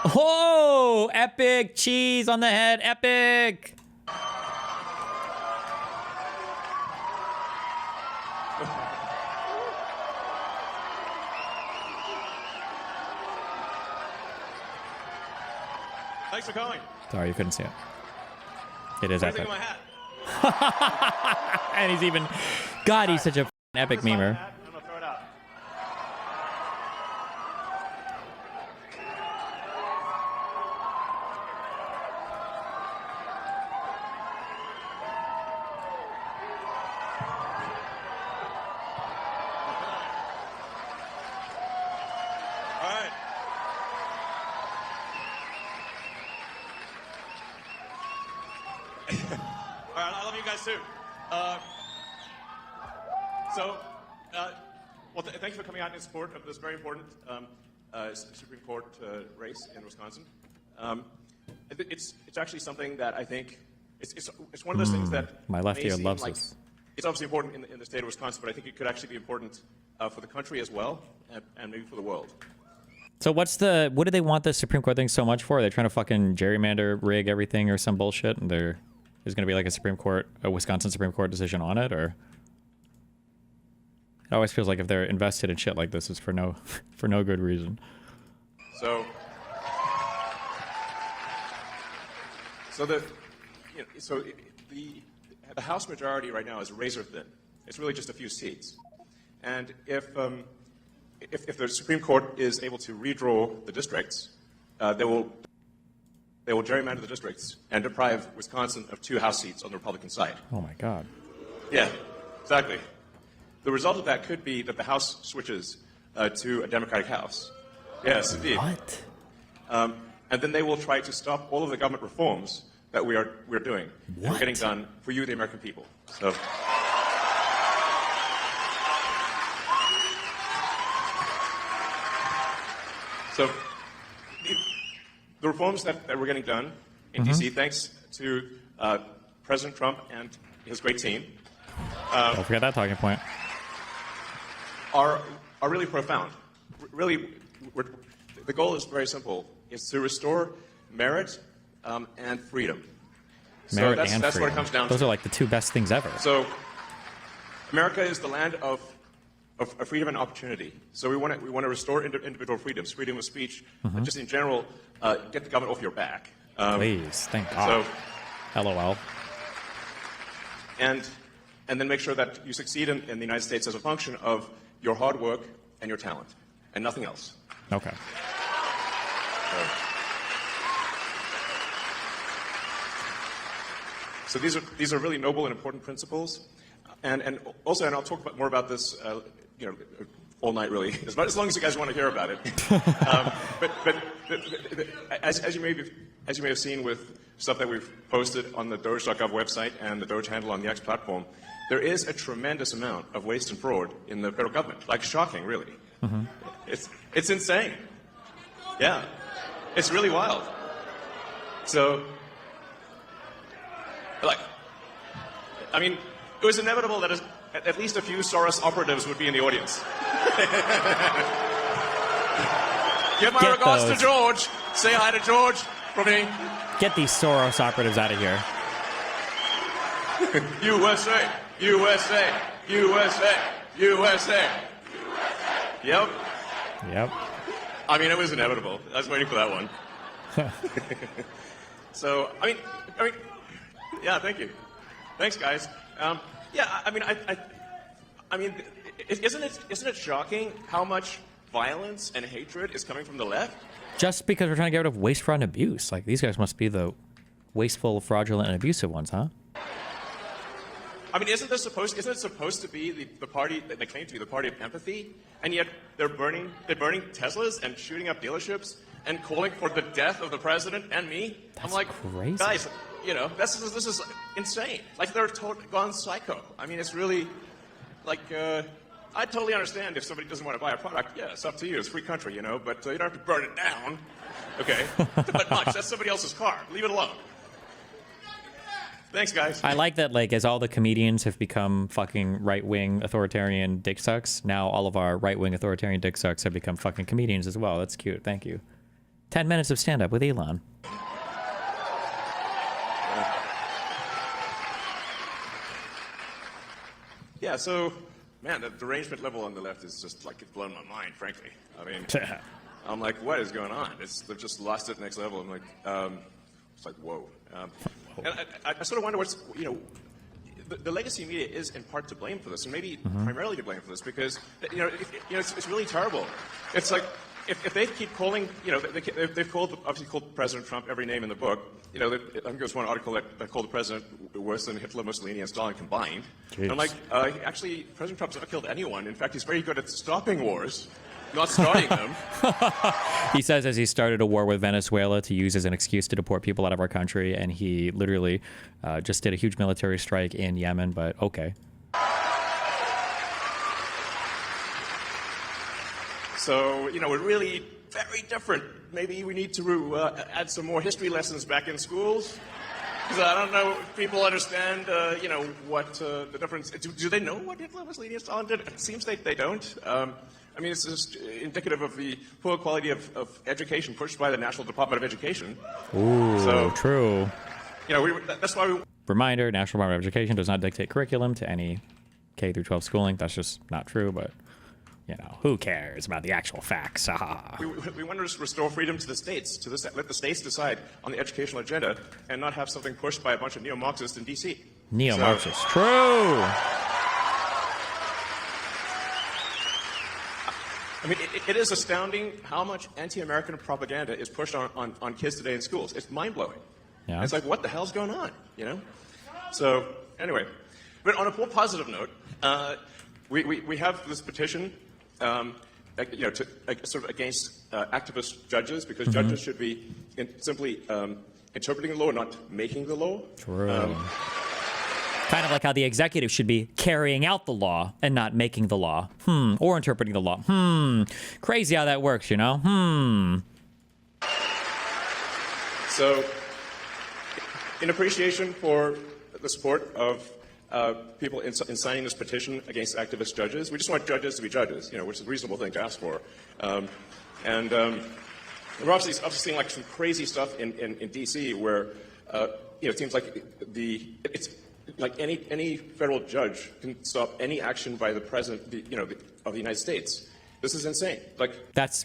Oh, epic cheese on the head. Epic. Thanks for coming. Sorry, you couldn't see it. It is epic. My hat? And he's even... God, he's such a epic memer. I'm gonna throw it out. All right. All right, I love you guys too. Well, thanks for coming out in support of this very important Supreme Court race in Wisconsin. It's actually something that I think it's one of those things that my left ear loves like, this. It's obviously important in the state of Wisconsin, but I think it could actually be important for the country as well, and maybe for the world. So what do they want the Supreme Court thing so much for? Are they trying to fucking gerrymander rig everything or some bullshit, and there's going to be like a Wisconsin Supreme Court decision on it, or? It always feels like if they're invested in shit like this, it's for no good reason. So the House majority right now is razor thin. It's really just a few seats, and if the Supreme Court is able to redraw the districts, they will gerrymander the districts and deprive Wisconsin of 2 House seats on the Republican side. Oh my God. Yeah, exactly. The result of that could be that the House switches to a Democratic House. Yes, indeed. What? And then they will try to stop all of the government reforms that we're doing. What? And we're getting done for you, the American people. So the reforms that we're getting done in D.C., thanks to President Trump and his great team, Don't forget that talking point. are really profound. Really, the goal is very simple: is to restore merit and freedom. Merit so that's and what freedom. it comes down Those to. are like the 2 best things ever. So America is the land of freedom and opportunity. So we want to restore individual freedoms, freedom of speech, just in general, get the government off your back. Please, thank God. So, LOL. and then make sure that you succeed in the United States as a function of your hard work and your talent, and nothing else. Okay. So these are really noble and important principles, and also, and I'll talk more about this, all night really, as long as you guys want to hear about it. But as you may have seen with stuff that we've posted on the DOGE.gov website and the DOGE handle on the X platform, there is a tremendous amount of waste and fraud in the federal government. Like, shocking, really. It's insane. Yeah, it's really wild. So, it was inevitable that at least a few Soros operatives would be in the audience. Give my regards to George. Say hi to George from me. Get these Soros operatives out of here. USA, USA, USA, USA. Yep. It was inevitable. I was waiting for that one. So, yeah, thank you. Thanks, guys. Isn't it shocking how much violence and hatred is coming from the left? Just because we're trying to get rid of waste, fraud, and abuse. Like, these guys must be the wasteful, fraudulent, and abusive ones, huh? Isn't it supposed to be the party that they claim to be the party of empathy, and yet they're burning Teslas and shooting up dealerships and calling for the death of the president and me? That's I'm like, crazy. Guys, this is insane. Like, they're gone psycho. It's really like I totally understand if somebody doesn't want to buy a product. Yeah, it's up to you. It's a free country, but you don't have to burn it down. Okay, but much. That's somebody else's car. Leave it alone. Thanks, guys. I like that, like, as all the comedians have become fucking right-wing authoritarian dick sucks, now all of our right-wing authoritarian dick sucks have become fucking comedians as well. That's cute. Thank you. 10 minutes of stand-up with Elon. Yeah, so, man, the derangement level on the left is just like it's blown my mind, frankly. I mean, I'm like, what is going on? They've just lost it next level. I'm like, it's like, whoa. And I sort of wonder what's, the legacy media is in part to blame for this, and maybe primarily to blame for this, because it's really terrible. It's like if they keep calling, they've obviously called President Trump every name in the book. I think there was one article that called the president worse than Hitler, Mussolini, and Stalin combined. And I'm like, actually, President Trump's not killed anyone. In fact, he's very good at stopping wars, not starting them. He says as he started a war with Venezuela to use as an excuse to deport people out of our country, and he literally just did a huge military strike in Yemen, but okay. So, we're really very different. Maybe we need to add some more history lessons back in schools. Because I don't know if people understand, what the difference... Do they know what Hitler, Mussolini, and Stalin did? It seems like they don't. I mean, it's just indicative of the poor quality of education pushed by the National Department of Education. Ooh, so, true. That's why we... Reminder, National Department of Education does not dictate curriculum to any K through 12 schooling. That's just not true, but... who cares about the actual facts? We want to restore freedom to the states, let the states decide on the educational agenda and not have something pushed by a bunch of neo-Marxists in D.C. Neo-Marxists, true! I mean, it is astounding how much anti-American propaganda is pushed on kids today in schools. It's mind-blowing. Yeah. It's like, what the hell's going on, So, anyway. But on a more positive note, we have this petition sort of against activist judges, because judges should be simply interpreting the law, not making the law. True. Kind of like how the executive should be carrying out the law and not making the law. Or interpreting the law. Crazy how that works, So, in appreciation for the support of people in signing this petition against activist judges. We just want judges to be judges, which is a reasonable thing to ask for. We're obviously seeing like some crazy stuff in D.C. where it seems like it's like any federal judge can stop any action by the president, of the United States. This is insane. Like that's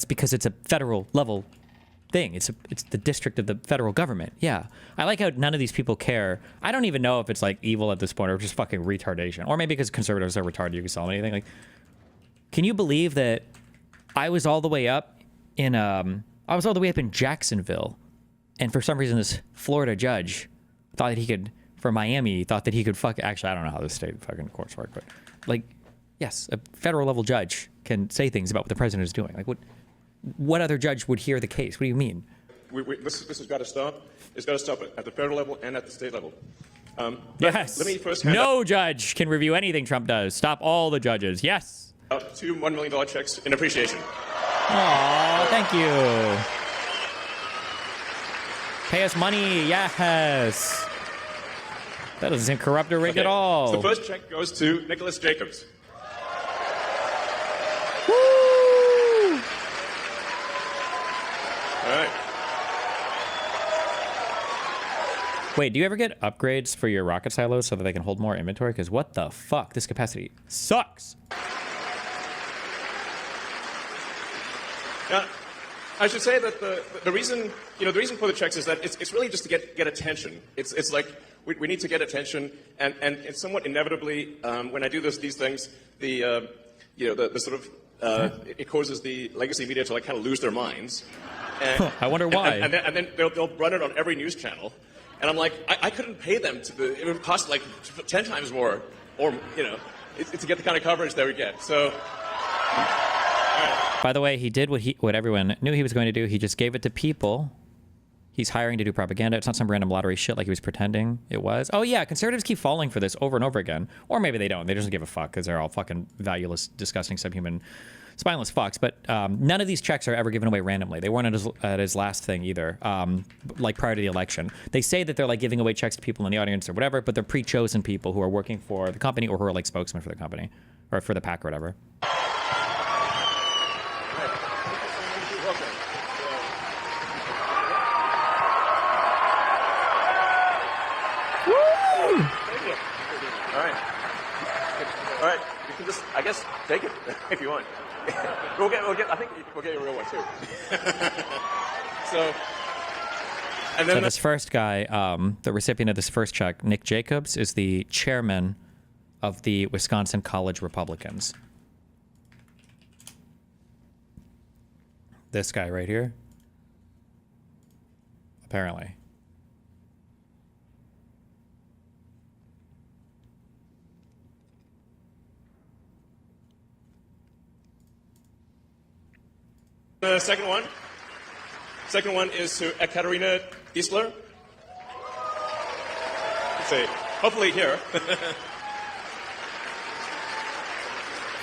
because it's a federal level thing. It's the district of the federal government. Yeah. I like how none of these people care. I don't even know if it's like evil at this point or just fucking retardation. Or maybe because conservatives are retarded, you can sell them anything. Like, can you believe that I was all the way up in Jacksonville, and for some reason this Florida judge thought that he could, for Miami, thought that he could actually, I don't know how the state fucking courts work, but like, yes, a federal level judge can say things about what the president is doing. Like, what other judge would hear the case? What do you mean? This has got to stop. It's got to stop at the federal level and at the state level. Yes. Let me first no judge can review anything Trump does. Stop all the judges. Yes. Two $1 million checks in appreciation. Aw, thank you. Pay us money. Yes. That doesn't seem corrupt or rigged at all. So the first check goes to Nicholas Jacobs. Woo! All right. Wait, do you ever get upgrades for your rocket silos so that they can hold more inventory? Because what the fuck? This capacity sucks. I should say that the reason for the checks is that it's really just to get attention. It's like we need to get attention, and it's somewhat inevitably when I do these things, the sort of it causes the legacy media to like kind of lose their minds. And, I wonder why. And then they'll run it on every news channel, and I'm like, I couldn't pay them it would cost like 10 times more, or to get the kind of coverage that we get. So. By the way, he did what everyone knew he was going to do. He just gave it to people he's hiring to do propaganda. It's not some random lottery shit like he was pretending it was. Oh, yeah, conservatives keep falling for this over and over again. Or maybe they don't. They just give a fuck because they're all fucking valueless, disgusting, subhuman, spineless fucks. But none of these checks are ever given away randomly. They weren't at his last thing either, like prior to the election. They say that they're like giving away checks to people in the audience or whatever, but they're pre-chosen people who are working for the company or who are like spokesmen for the company or for the PAC or whatever. Take it if you want. I think we'll get you a real one too. So, and then So this first guy, the recipient of this first check, Nick Jacobs, is the chairman of the Wisconsin College Republicans. This guy right here, apparently. The second one is to Ekaterina Isler. Let's see, hopefully here.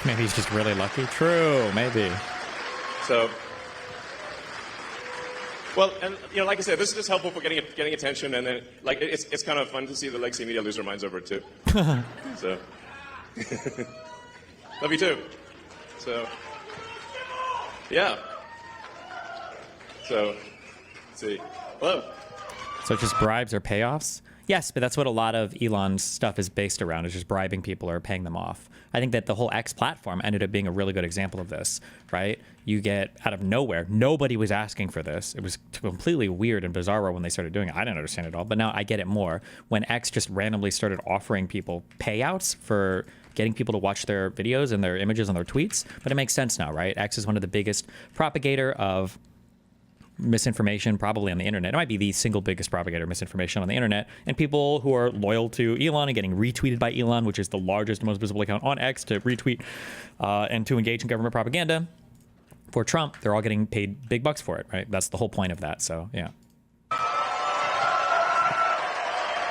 Maybe he's just really lucky. True, maybe. So, well, and like I said, this is just helpful for getting attention, and then it's kind of fun to see the legacy media lose their minds over it too. So, love you too. So, yeah. So, let's see. Hello. So just bribes or payoffs? Yes, but that's what a lot of Elon's stuff is based around, is just bribing people or paying them off. I think that the whole X platform ended up being a really good example of this, right? You get out of nowhere. Nobody was asking for this. It was completely weird and bizarre when they started doing it. I didn't understand it all, but now I get it more. When X just randomly started offering people payouts for getting people to watch their videos and their images and their tweets. But it makes sense now, right? X is one of the biggest propagator of misinformation probably on the internet. It might be the single biggest propagator of misinformation on the internet, and people who are loyal to Elon and getting retweeted by Elon, which is the largest, most visible account on X, to retweet and to engage in government propaganda for Trump, they're all getting paid big bucks for it, right? That's the whole point of that. So yeah.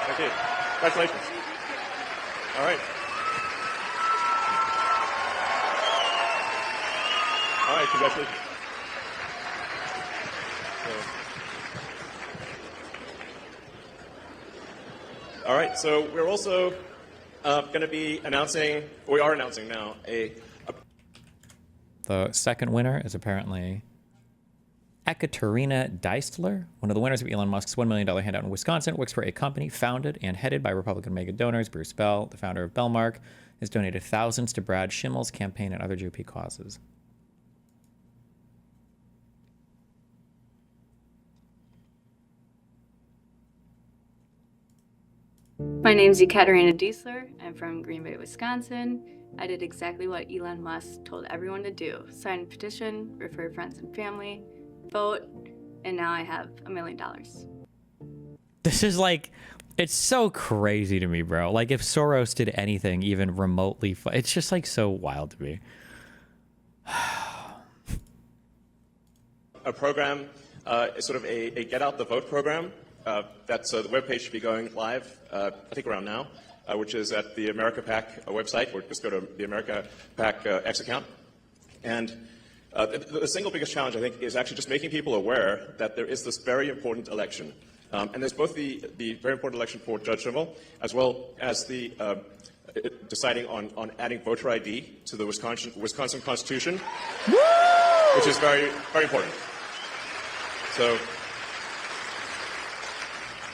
Thank you. Congratulations. All right. All right, congratulations. All right, so we're also going to be announcing, or we are announcing now, The second winner is apparently Ekaterina Deistler, one of the winners of Elon Musk's $1 million handout in Wisconsin, works for a company founded and headed by Republican mega donors. Bruce Bell, the founder of Bellmark, has donated thousands to Brad Schimmel's campaign and other GOP causes. My name's Ekaterina Deistler. I'm from Green Bay, Wisconsin. I did exactly what Elon Musk told everyone to do. Sign a petition, refer friends and family, vote, and now I have $1 million. This is like, it's so crazy to me, bro. Like if Soros did anything even remotely, it's just like so wild to me. a program, sort of a Get Out the Vote program. That's the webpage should be going live, I think around now, which is at the America PAC website, or just go to the America PAC X account. And the single biggest challenge, I think, is actually just making people aware that there is this very important election. And there's both the very important election for Judge Schimmel, as well as the deciding on adding voter ID to the Wisconsin Constitution, which is very, very important. So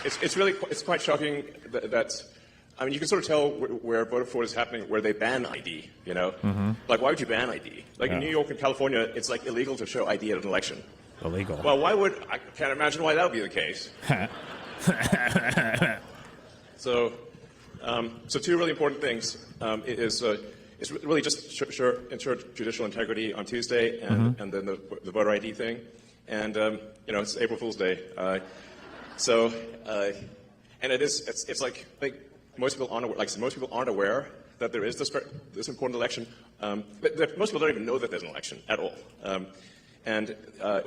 it's quite shocking that I mean, you can sort of tell where voter fraud is happening, where they ban ID, you know? Mm-hmm. Like, why would you ban ID? Like, in New York and California, it's, like, illegal to show ID at an election. Illegal. Well, I can't imagine why that would be the case. So two really important things is really just ensure judicial integrity on Tuesday, and then the voter ID thing. And, it's April Fool's Day. And it's like most people aren't aware that there is this important election. But most people don't even know that there's an election at all. Or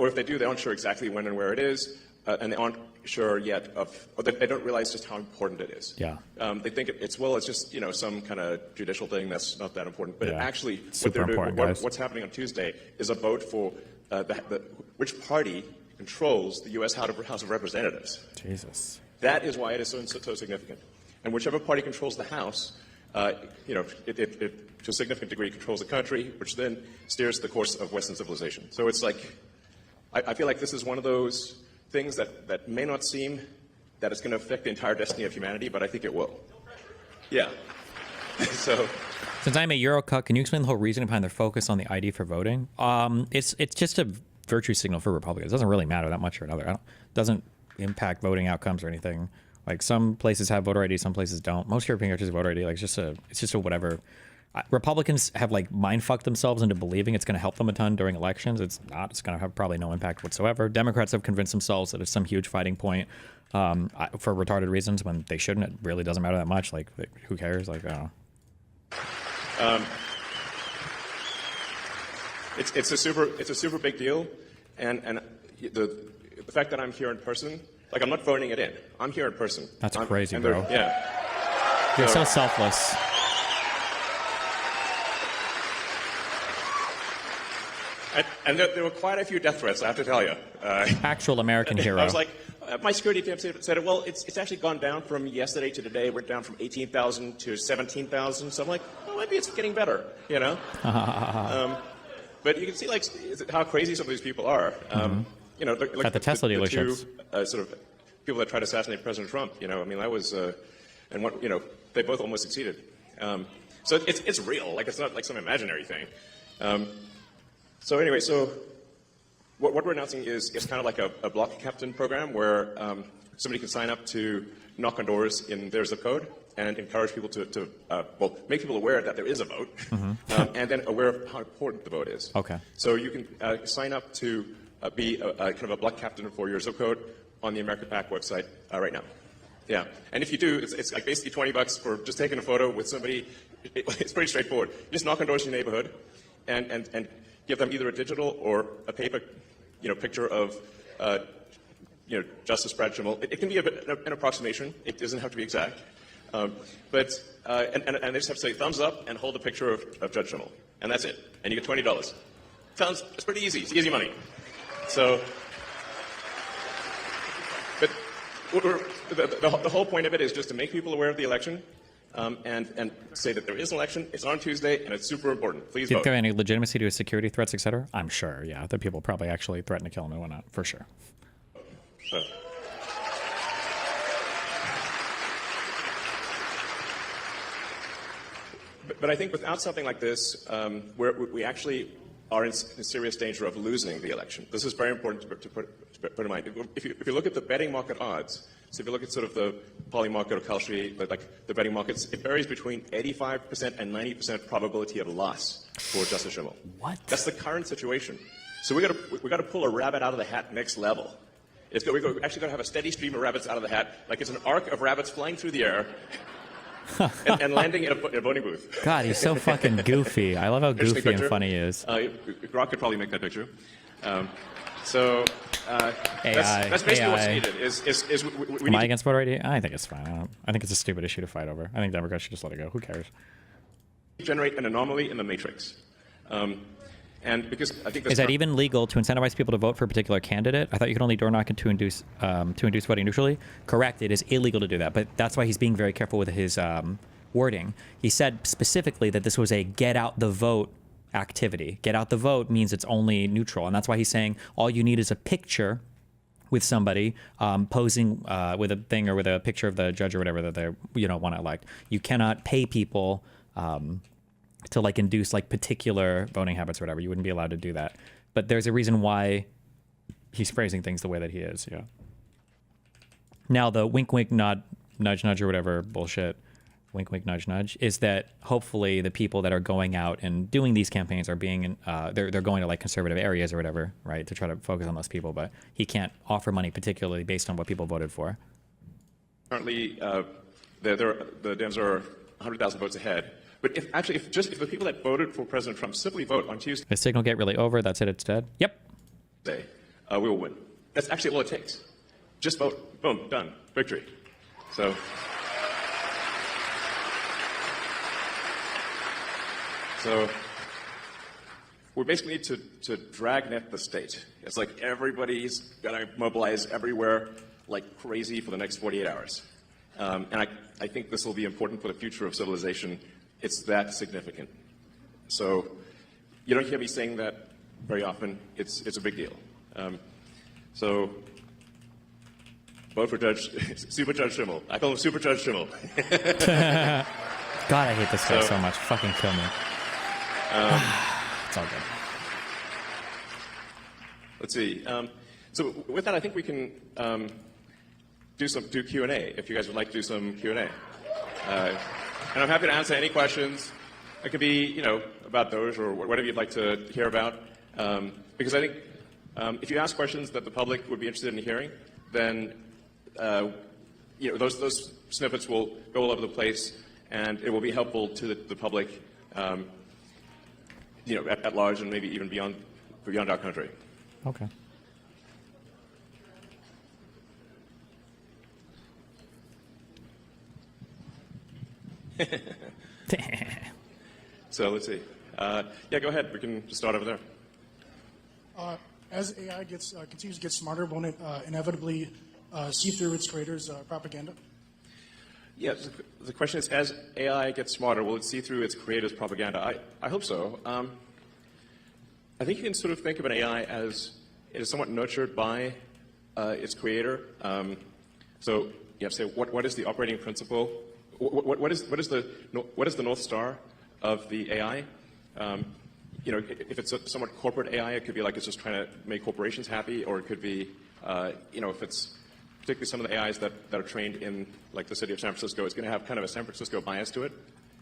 if they do, they aren't sure exactly when and where it is, and they aren't sure yet or they don't realize just how important it is. Yeah. They think it's just some kind of judicial thing that's not that important. But actually, what's happening on Tuesday is a vote for which party controls the U.S. House of Representatives. Jesus. That is why it is so significant. And whichever party controls the House, it to a significant degree controls the country, which then steers the course of Western civilization. So it's like, I feel like this is one of those things that may not seem that it's going to affect the entire destiny of humanity, but I think it will. Yeah. So Since I'm a Eurocuck, can you explain the whole reason behind their focus on the ID for voting? It's just a virtue signal for Republicans. It doesn't really matter that much or another. It doesn't impact voting outcomes or anything. Like some places have voter ID, some places don't. Most European countries have voter ID. Like it's just a whatever. Republicans have like mind fucked themselves into believing it's going to help them a ton during elections. It's not. It's going to have probably no impact whatsoever. Democrats have convinced themselves that it's some huge fighting point for retarded reasons when they shouldn't. It really doesn't matter that much. Like who cares? Like I don't know. It's a super big deal, and the fact that I'm here in person, like I'm not phoning it in. I'm here in person. That's crazy, bro. Yeah. You're so selfless. And there were quite a few death threats, I have to tell you. Actual American hero. I was like, my security team said, well, it's actually gone down from yesterday to today. We're down from 18,000 to 17,000. So I'm like, well, maybe it's getting better, you know? But you can see like how crazy some of these people are. You know, like at the Tesla dealerships. The two, sort of people that tried to assassinate President Trump. You know, I mean, that was, and what you know, they both almost succeeded. So it's real. Like it's not like some imaginary thing. So anyway, so what we're announcing is kind of like a block captain program where somebody can sign up to knock on doors in their zip code and encourage people to well, make people aware that there is a vote, and then aware of how important the vote is. Okay. So you can sign up to be kind of a block captain for your zip code on the America PAC website right now. Yeah, and if you do, it's like basically $20 for just taking a photo with somebody. It's pretty straightforward. You just knock on doors in your neighborhood, and give them either a digital or a paper, you know, picture of, you know, Justice Brad Schimmel. It can be an approximation. It doesn't have to be exact. But they just have to say thumbs up and hold a picture of Judge Schimmel, and that's it. And you get $20. It's pretty easy. It's easy money. So, but the whole point of it is just to make people aware of the election. And say that there is an election, it's on Tuesday, and it's super important. Please vote. Is there any legitimacy to his security threats, et cetera? I'm sure, yeah. The people probably actually threaten to kill him and whatnot, for sure. So. But I think without something like this, we actually are in serious danger of losing the election. This is very important to put in mind. If you look at the betting market odds, so if you look at sort of the Poly market or Kalshi, like the betting markets, it varies between 85% and 90% probability of loss for Justice Schimmel. What? That's the current situation. So we got to pull a rabbit out of the hat next level. We're actually going to have a steady stream of rabbits out of the hat, like it's an arc of rabbits flying through the air and landing in a voting booth. God, he's so fucking goofy. I love how goofy and funny he is. Grok could probably make that picture. That's basically AI. what's needed. Am I against voter ID? I think it's fine. I think it's a stupid issue to fight over. I think Democrats should just let it go. Who cares? Generate an anomaly in the matrix. And because I think that's is that even legal to incentivize people to vote for a particular candidate? I thought you could only door knock to induce voting neutrally. Correct. It is illegal to do that, but that's why he's being very careful with his wording. He said specifically that this was a get out the vote activity. Get out the vote means it's only neutral, and that's why he's saying all you need is a picture with somebody posing with a thing or with a picture of the judge or whatever that they want to elect. You cannot pay people to like induce like particular voting habits or whatever. You wouldn't be allowed to do that. But there's a reason why he's phrasing things the way that he is. Yeah. Now the wink wink nod nudge nudge or whatever bullshit, wink wink nudge nudge, is that hopefully the people that are going out and doing these campaigns are being they're going to like conservative areas or whatever, right, to try to focus on those people. But he can't offer money particularly based on what people voted for. Currently, the Dems are 100,000 votes ahead. But if the people that voted for President Trump simply vote on Tuesday, the signal get really over. That's it. It's dead. Yep. We will win. That's actually all it takes. Just vote. Boom. Done. Victory. So. We basically need to dragnet the state. It's like everybody's got to mobilize everywhere like crazy for the next 48 hours. And I think this will be important for the future of civilization. It's that significant. So you don't hear me saying that very often. It's a big deal. So vote for Super Judge Schimmel. I call him Super Judge Schimmel. God, I hate this guy so much. Fucking kill me. It's all good. Let's see. So with that, I think we can do Q&A, if you guys would like to do some Q&A. And I'm happy to answer any questions. It could be, you know, about DOGE or whatever you'd like to hear about. Because I think if you ask questions that the public would be interested in hearing, then you know, those snippets will go all over the place, and it will be helpful to the public, you know, at large, and maybe even beyond our country. Okay. So let's see. Yeah, go ahead. We can just start over there. As AI continues to get smarter, won't it inevitably see through its creators' propaganda? Yeah, the question is, as AI gets smarter, will it see through its creators' propaganda? I hope so. I think you can sort of think of an AI as it is somewhat nurtured by its creator. So you have to say, what is the operating principle? What is the North Star of the AI? You know, if it's a somewhat corporate AI, it could be like it's just trying to make corporations happy, or it could be, you know, if it's particularly some of the AIs that are trained in like the city of San Francisco, it's going to have kind of a San Francisco bias to it.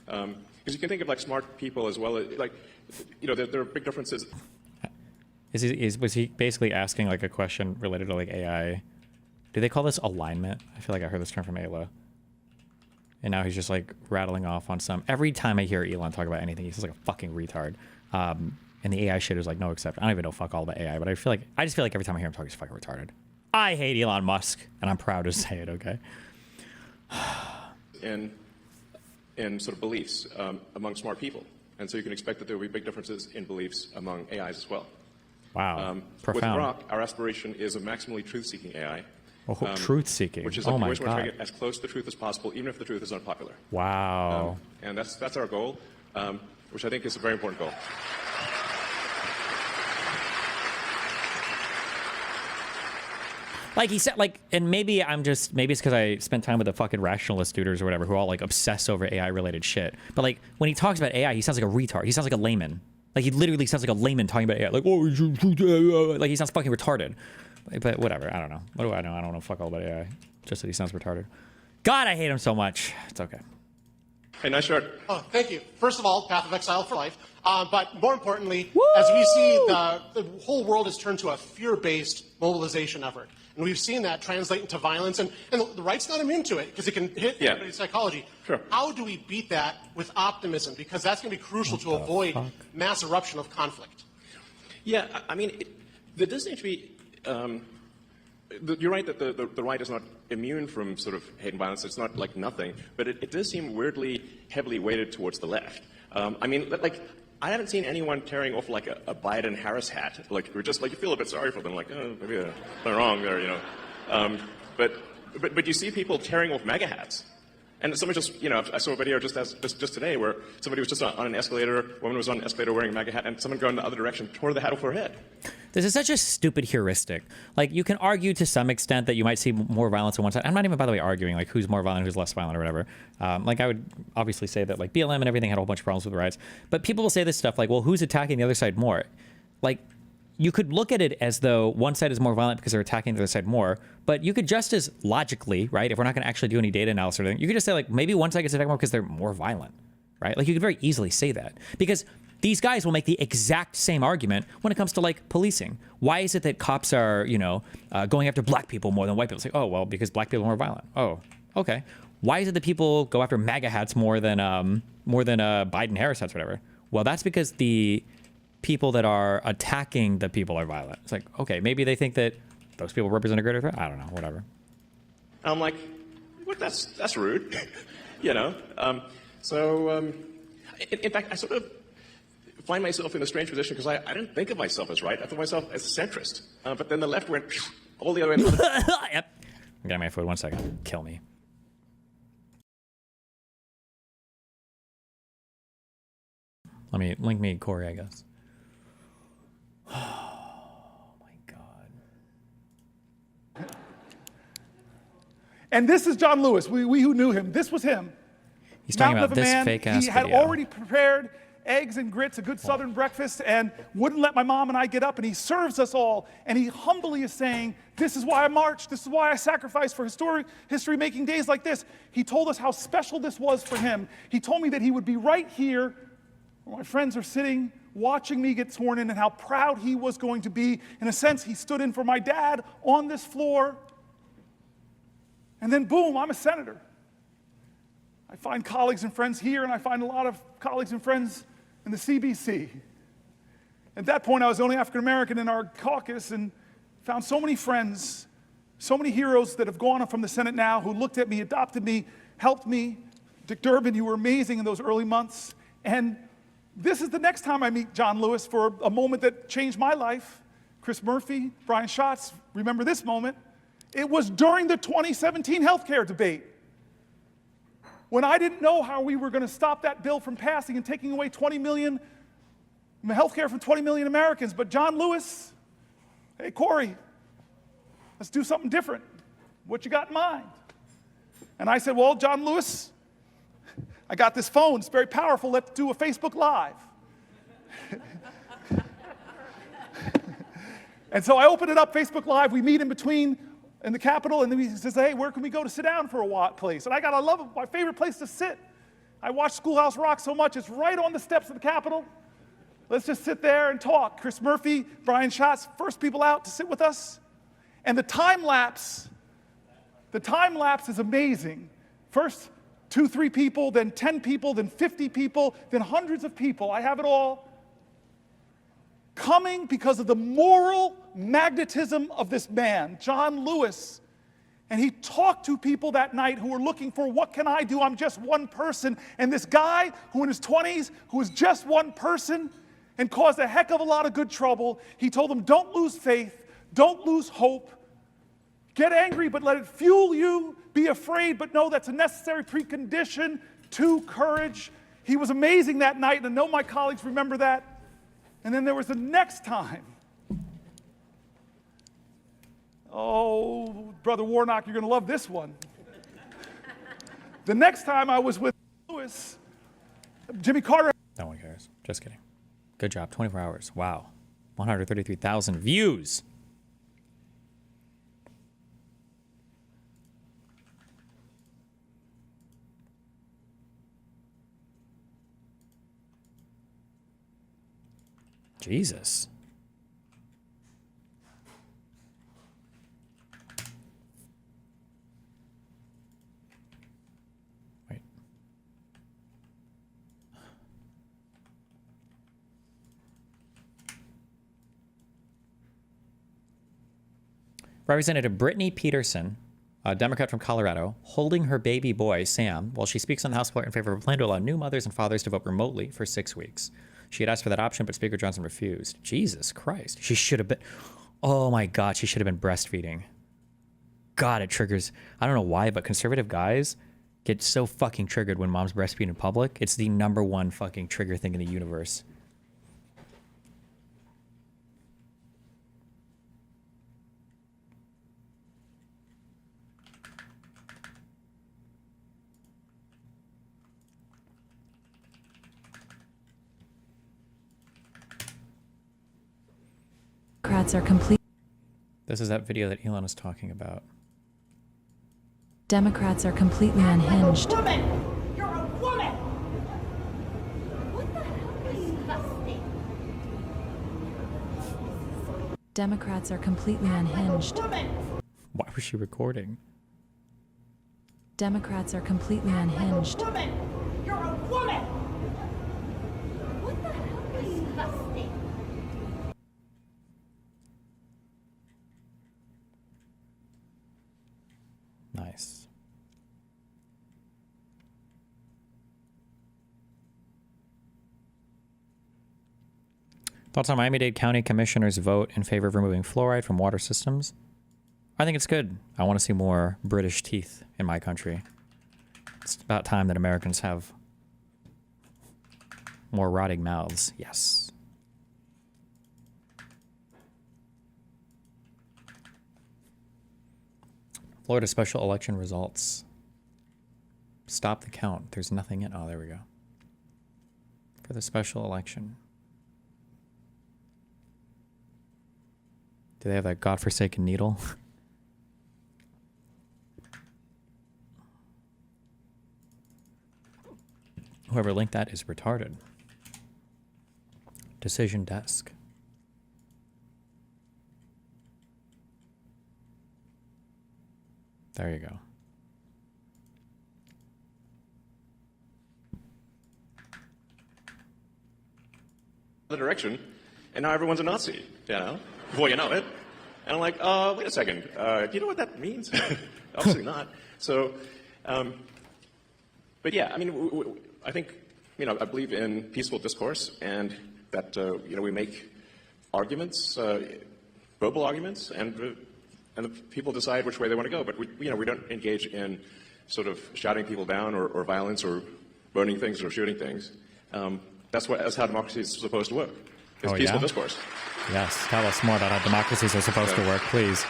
Because you can think of like smart people as well, like, you know, there are big differences. Was he basically asking like a question related to like AI? Do they call this alignment? I feel like I heard this term from Ayla. And now he's just like rattling off on some. Every time I hear Elon talk about anything, he's just like a fucking retard. And the AI shit is like no exception. I don't even know fuck all about AI, but I just feel like every time I hear him talk, he's fucking retarded. I hate Elon Musk, and I'm proud to say it. Okay. in sort of beliefs among smart people, and so you can expect that there will be big differences in beliefs among AIs as well. Wow. With Profound. Grok, our aspiration is a maximally truth-seeking AI. Oh, truth-seeking. Which is oh like, my we always want to God. try to get as close to the truth as possible, even if the truth is unpopular. Wow. And that's our goal, which I think is a very important goal. Like he said, like, and maybe it's because I spent time with the fucking rationalist dudes or whatever who all like obsess over AI related shit. But like when he talks about AI, he sounds like a retard. He sounds like a layman. Like he literally sounds like a layman talking about AI. Like, oh, like he sounds fucking retarded. But whatever, I don't know. What do I know? I don't know fuck all about AI. Just that he sounds retarded. God, I hate him so much. It's okay. Hey, nice shirt. Oh, thank you. First of all, path of exile for life. But more importantly, as we see, the whole world has turned to a fear-based mobilization effort. And we've seen that translate into violence. And the right's not immune to it because it can hit everybody's psychology. Sure. How do we beat that with optimism? Because that's going to be crucial to avoid mass eruption of conflict. Yeah, I mean, there does need to be... you're right that the right is not immune from sort of hate and violence. It's not like nothing, but it does seem weirdly heavily weighted towards the left. I mean, like, I haven't seen anyone tearing off like a Biden-Harris hat. Like, we're just like, you feel a bit sorry for them, like, oh, maybe they're wrong there, you know. But you see people tearing off MAGA hats. And someone just, you know, I saw a video just today where somebody was just on an escalator, a woman was on an escalator wearing a MAGA hat, and someone going the other direction tore the hat off her head. This is such a stupid heuristic. Like, you can argue to some extent that you might see more violence on one side. I'm not even, by the way, arguing, like, who's more violent, who's less violent, or whatever. Like, I would obviously say that, like, BLM and everything had a whole bunch of problems with the riots. But people will say this stuff like, well, who's attacking the other side more? Like, you could look at it as though one side is more violent because they're attacking the other side more, but you could just as logically, right, if we're not going to actually do any data analysis or anything, you could just say, like, maybe one side gets attacked more because they're more violent, right? Like, you could very easily say that. Because these guys will make the exact same argument when it comes to, like, policing. Why is it that cops are, you know, going after black people more than white people? It's like, oh, well, because black people are more violent. Oh, okay. Why is it that people go after MAGA hats more than Biden-Harris hats or whatever? Well, that's because the people that are attacking the people are violent. It's like, okay, maybe they think that those people represent a greater threat. I don't know, whatever. I'm like, what? That's rude, you know. In fact, I sort of find myself in a strange position because I didn't think of myself as right. I thought of myself as a centrist. But then the left went all the other way. Yep. I'm getting my food. 1 second. Kill me. Let me link me Corey, I guess. Oh my God. And this is John Lewis. We who knew him, this was him He's talking Mountain about of a this man. fake-ass He had video. already prepared eggs and grits, a good Southern breakfast, and wouldn't let my mom and I get up, and he serves us all, and he humbly is saying, this is why I marched, this is why I sacrificed for history-making days like this. He told us how special this was for him. He told me that he would be right here where my friends are sitting, watching me get sworn in, and how proud he was going to be. In a sense, he stood in for my dad on this floor, and then boom, I'm a senator. I find colleagues and friends here, and I find a lot of colleagues and friends in the CBC. At that point, I was the only African American in our caucus and found so many friends, so many heroes that have gone up from the Senate now who looked at me, adopted me, helped me. Dick Durbin, you were amazing in those early months. And this is the next time I meet John Lewis for a moment that changed my life. Chris Murphy, Brian Schatz, remember this moment. It was during the 2017 healthcare debate, when I didn't know how we were going to stop that bill from passing and taking away 20 million, health care from 20 million Americans. But John Lewis, hey, Corey, let's do something different. What you got in mind? And I said, well, John Lewis, I got this phone. It's very powerful. Let's do a Facebook Live. And so I open it up, Facebook Live. We meet in between in the Capitol, and then he says, hey, where can we go to sit down for a place? And I love it, my favorite place to sit. I watch Schoolhouse Rock so much, it's right on the steps of the Capitol. Let's just sit there and talk. Chris Murphy, Brian Schatz, first people out to sit with us. And the time lapse is amazing. First 2, 3 people, then 10 people, then 50 people, then hundreds of people. I have it all. Coming because of the moral magnetism of this man, John Lewis. And he talked to people that night who were looking for, what can I do? I'm just one person. And this guy who in his 20s, who was just one person and caused a heck of a lot of good trouble, he told them, don't lose faith, don't lose hope. Get angry, but let it fuel you. Be afraid, but know that's a necessary precondition to courage. He was amazing that night, and I know my colleagues remember that. And then there was the next time. Oh, Brother Warnock, you're going to love this one. The next time I was with Lewis, Jimmy Carter. No one cares. Just kidding. Good job. 24 hours. Wow. 133,000 views. Jesus. Wait. Representative Brittany Peterson, a Democrat from Colorado, holding her baby boy, Sam, while she speaks on the House floor in favor of a plan to allow new mothers and fathers to vote remotely for 6 weeks. She had asked for that option, but Speaker Johnson refused. Jesus Christ. She should have been... Oh my God, she should have been breastfeeding. God, it triggers... I don't know why, but conservative guys get so fucking triggered when mom's breastfeeding in public. It's the #1 fucking trigger thing in the universe. Democrats are complete. This is that video that Elon was talking about. Democrats are completely unhinged. You're a woman! You're a woman! What the hell is disgusting? Democrats are completely unhinged. Why was she recording? Democrats are completely unhinged. Woman! You're a woman! What the hell is disgusting? Nice. Thoughts on Miami-Dade County Commissioner's vote in favor of removing fluoride from water systems? I think it's good. I want to see more British teeth in my country. It's about time that Americans have more rotting mouths. Yes. Florida special election results. Stop the count. There's nothing in. Oh, there we go. For the special election. Do they have that godforsaken needle? Whoever linked that is retarded. Decision desk. There you go. The direction, and now everyone's a Nazi, you know, before you know it. And I'm like, wait a second, do you know what that means? Obviously not. So, but yeah, I mean, I think, you know, I believe in peaceful discourse and that, you know, we make arguments, verbal arguments, and the people decide which way they want to go. But, you know, we don't engage in sort of shouting people down or violence or burning things or shooting things. That's how democracy is supposed to work. It's peaceful discourse. Yes. Tell us more about how democracies are supposed to work, please.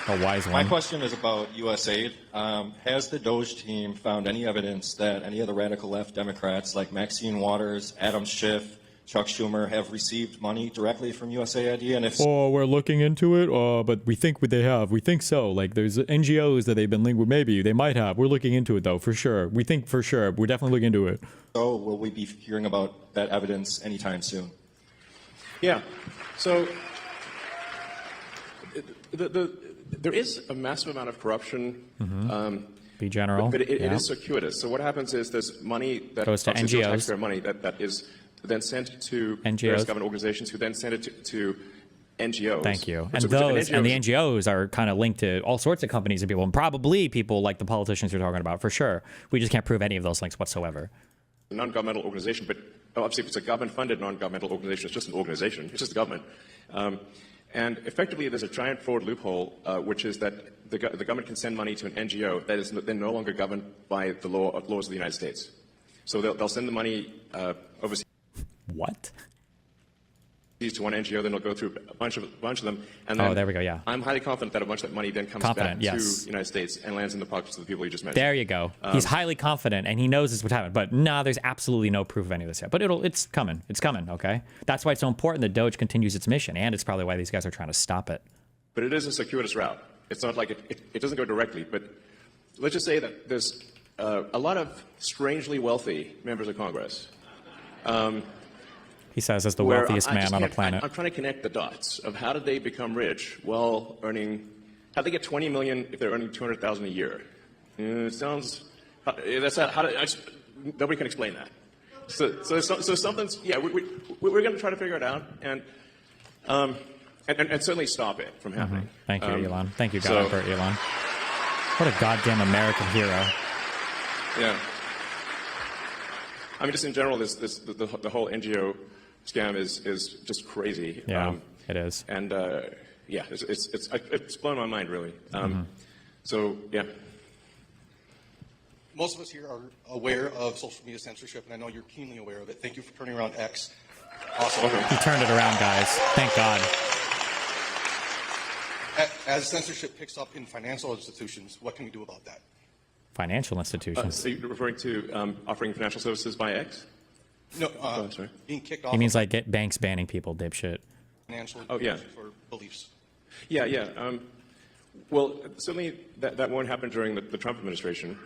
A wise one. My question is about U.S. aid. Has the DOGE team found any evidence that any of the radical left Democrats like Maxine Waters, Adam Schiff, Chuck Schumer have received money directly from USAID? And if so, oh, we're looking into it, but we think they have. We think so. Like, there's NGOs that they've been linked with. Maybe they might have. We're looking into it, though, for sure. We think for sure. We're definitely looking into it. so, will we be hearing about that evidence anytime soon? Yeah. So there is a massive amount of corruption. Be general. But it is circuitous. So what happens is there's money that goes to NGOs. Taxpayer money that is then sent to various government organizations who then send it to NGOs. Thank you. And those and the NGOs are kind of linked to all sorts of companies and people, and probably people like the politicians you're talking about, for sure. We just can't prove any of those links whatsoever. A non-governmental organization, but obviously if it's a government-funded non-governmental organization, it's just an organization. It's just the government. And effectively, there's a giant fraud loophole, which is that the government can send money to an NGO that is then no longer governed by the laws of the United States. So they'll send the money overseas. What? To one NGO, then it'll go through a bunch of them. And then there we go, yeah. I'm highly confident that a bunch of that money then comes back to the United States and lands in the pockets of the people you just mentioned. There you go. He's highly confident, and he knows this would happen. But there's absolutely no proof of any of this yet. But it's coming. It's coming, okay? That's why it's so important that DOGE continues its mission, and it's probably why these guys are trying to stop it. But it is a circuitous route. It's not like it doesn't go directly. But let's just say that there's a lot of strangely wealthy members of Congress. He says as the wealthiest man on the planet. I'm trying to connect the dots of how did they become rich while earning, how they get 20 million if they're earning 200,000 a year? It sounds, that's how nobody can explain that. So something's, yeah, we're going to try to figure it out and certainly stop it from happening. Thank you, Elon. Thank you, God, for Elon. What a goddamn American hero. Yeah. I mean, just in general, the whole NGO scam is just crazy. Yeah, it is. And yeah, it's blown my mind, really. So yeah. Most of us here are aware of social media censorship, and I know you're keenly aware of it. Thank you for turning around X. Awesome. He turned it around, guys. Thank God. As censorship picks up in financial institutions, what can we do about that? Financial institutions. So you're referring to offering financial services by X? No, being kicked off. He means like banks banning people, dipshit. Financial for beliefs. Yeah, yeah. Well, certainly that won't happen during the Trump administration.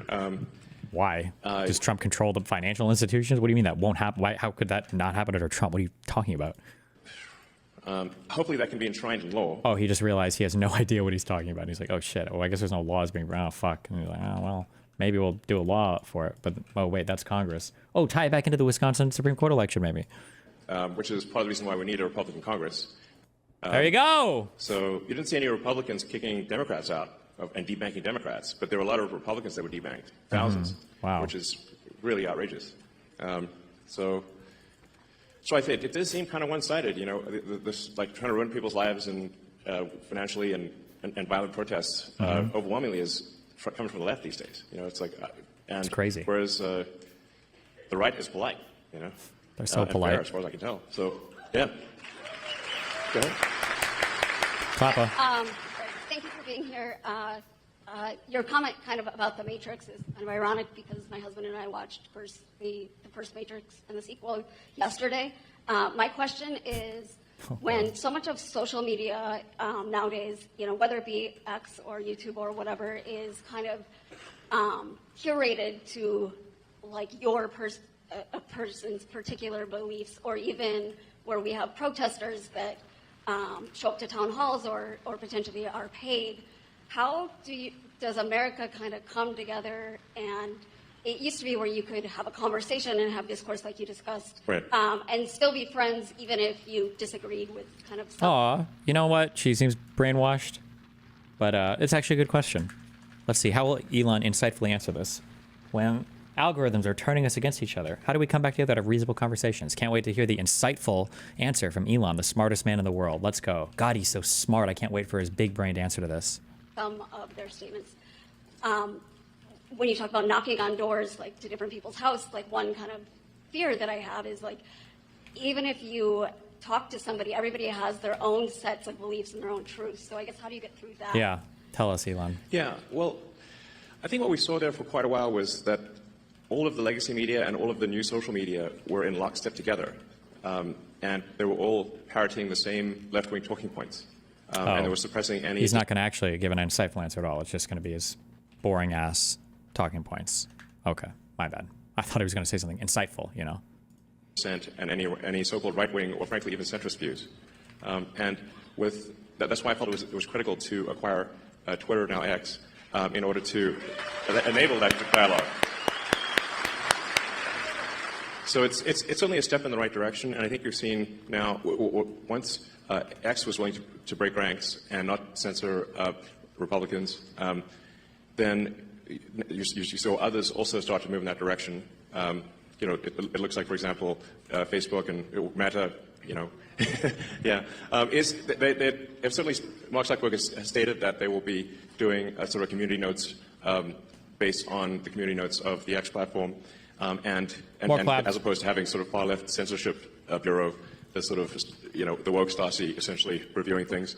Why? Does Trump control the financial institutions? What do you mean that won't happen? Why? How could that not happen under Trump? What are you talking about? Hopefully that can be enshrined in law. Oh, he just realized he has no idea what he's talking about. And he's like, oh, shit. Oh, I guess there's no laws being... Oh, fuck. And he's like, oh, well, maybe we'll do a law for it. But, oh, wait, that's Congress. Oh, tie it back into the Wisconsin Supreme Court election, maybe. Which is part of the reason why we need a Republican Congress. There you go. So you didn't see any Republicans kicking Democrats out and debanking Democrats, but there were a lot of Republicans that were debanked, thousands. Wow. Which is really outrageous. So I think it does seem kind of one-sided, you know, this like trying to ruin people's lives and financially and violent protests overwhelmingly is coming from the left these days. You know, it's like it's crazy. Whereas the right is polite, you know. They're so polite, fair, as far as I can tell. So yeah. Go ahead. Papa. Thank you for being here. Your comment kind of about the Matrix is kind of ironic because my husband and I watched the first Matrix and the sequel yesterday. My question is, when so much of social media nowadays, whether it be X or YouTube or whatever, is kind of curated to like a person's particular beliefs, or even where we have protesters that show up to town halls or potentially are paid, how does America kind of come together? And it used to be where you could have a conversation and have discourse like you discussed, right, and still be friends even if you disagreed with kind of stuff. Aw, you know what? She seems brainwashed, but it's actually a good question. Let's see, how will Elon insightfully answer this? When algorithms are turning us against each other, how do we come back together to have reasonable conversations? Can't wait to hear the insightful answer from Elon, the smartest man in the world. Let's go. God, he's so smart. I can't wait for his big-brained answer to this. Some of their statements. When you talk about knocking on doors, like to different people's house, like one kind of fear that I have is like, even if you talk to somebody, everybody has their own sets of beliefs and their own truths. So I guess how do you get through that? Yeah, tell us, Elon. Yeah, well, I think what we saw there for quite a while was that all of the legacy media and all of the new social media were in lockstep together. And they were all parroting the same left-wing talking points. And they were suppressing any... He's not going to actually give an insightful answer at all. It's just going to be his boring-ass talking points. Okay, my bad. I thought he was going to say something insightful, And any so-called right-wing or frankly even centrist views. And with that's why I felt it was critical to acquire Twitter, now X, in order to enable that dialogue. So it's only a step in the right direction, and I think you're seeing now, once X was willing to break ranks and not censor Republicans, then you saw others also start to move in that direction. It looks like, for example, Facebook and Meta, yeah, they've certainly, Mark Zuckerberg has stated that they will be doing a sort of community notes based on the community notes of the X platform, and as opposed to having sort of far left censorship bureau, the sort of, the woke Stasi essentially reviewing things.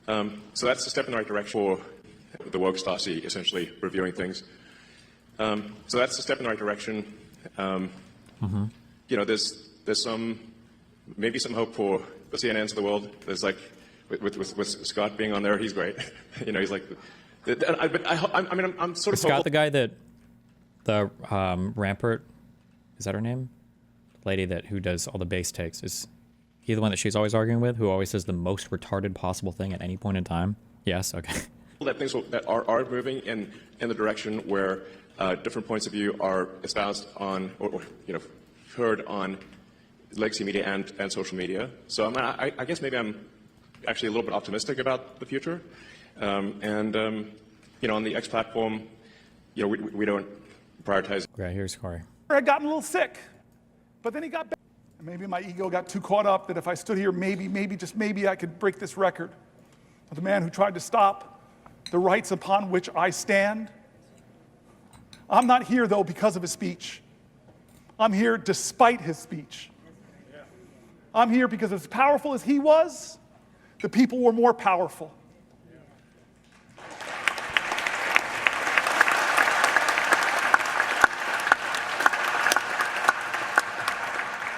So that's a step in the right direction for the woke Stasi essentially reviewing things. So that's a step in the right direction. There's maybe some hope for the CNNs of the world. There's like, with Scott being on there, he's great. He's like, I'm sort of... Scott, the guy that, the Rampart, is that her name? Lady who does all the base takes. Is he the one that she's always arguing with, who always says the most retarded possible thing at any point in time? Yes, okay. That things that are moving in the direction where different points of view are espoused on, or heard on legacy media and social media. So I guess maybe I'm actually a little bit optimistic about the future. On the X platform, we don't prioritize. Right, here's Corey. I'd gotten a little sick, but then he got better. And maybe my ego got too caught up that if I stood here, just maybe I could break this record of the man who tried to stop the rights upon which I stand. I'm not here, though, because of his speech. I'm here despite his speech. I'm here because as powerful as he was, the people were more powerful.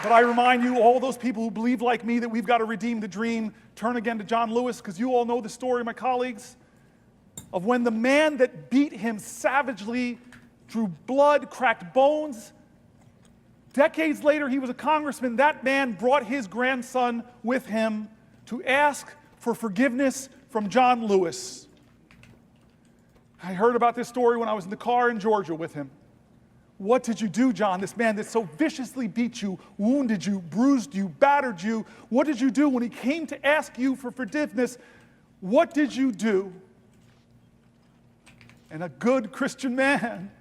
But I remind you, all those people who believe like me that we've got to redeem the dream, turn again to John Lewis, because you all know the story, my colleagues, of when the man that beat him savagely, drew blood, cracked bones. Decades later, he was a congressman. That man brought his grandson with him to ask for forgiveness from John Lewis. I heard about this story when I was in the car in Georgia with him. What did you do, John? This man that so viciously beat you, wounded you, bruised you, battered you. What did you do when he came to ask you for forgiveness? What did you do? And a good Christian man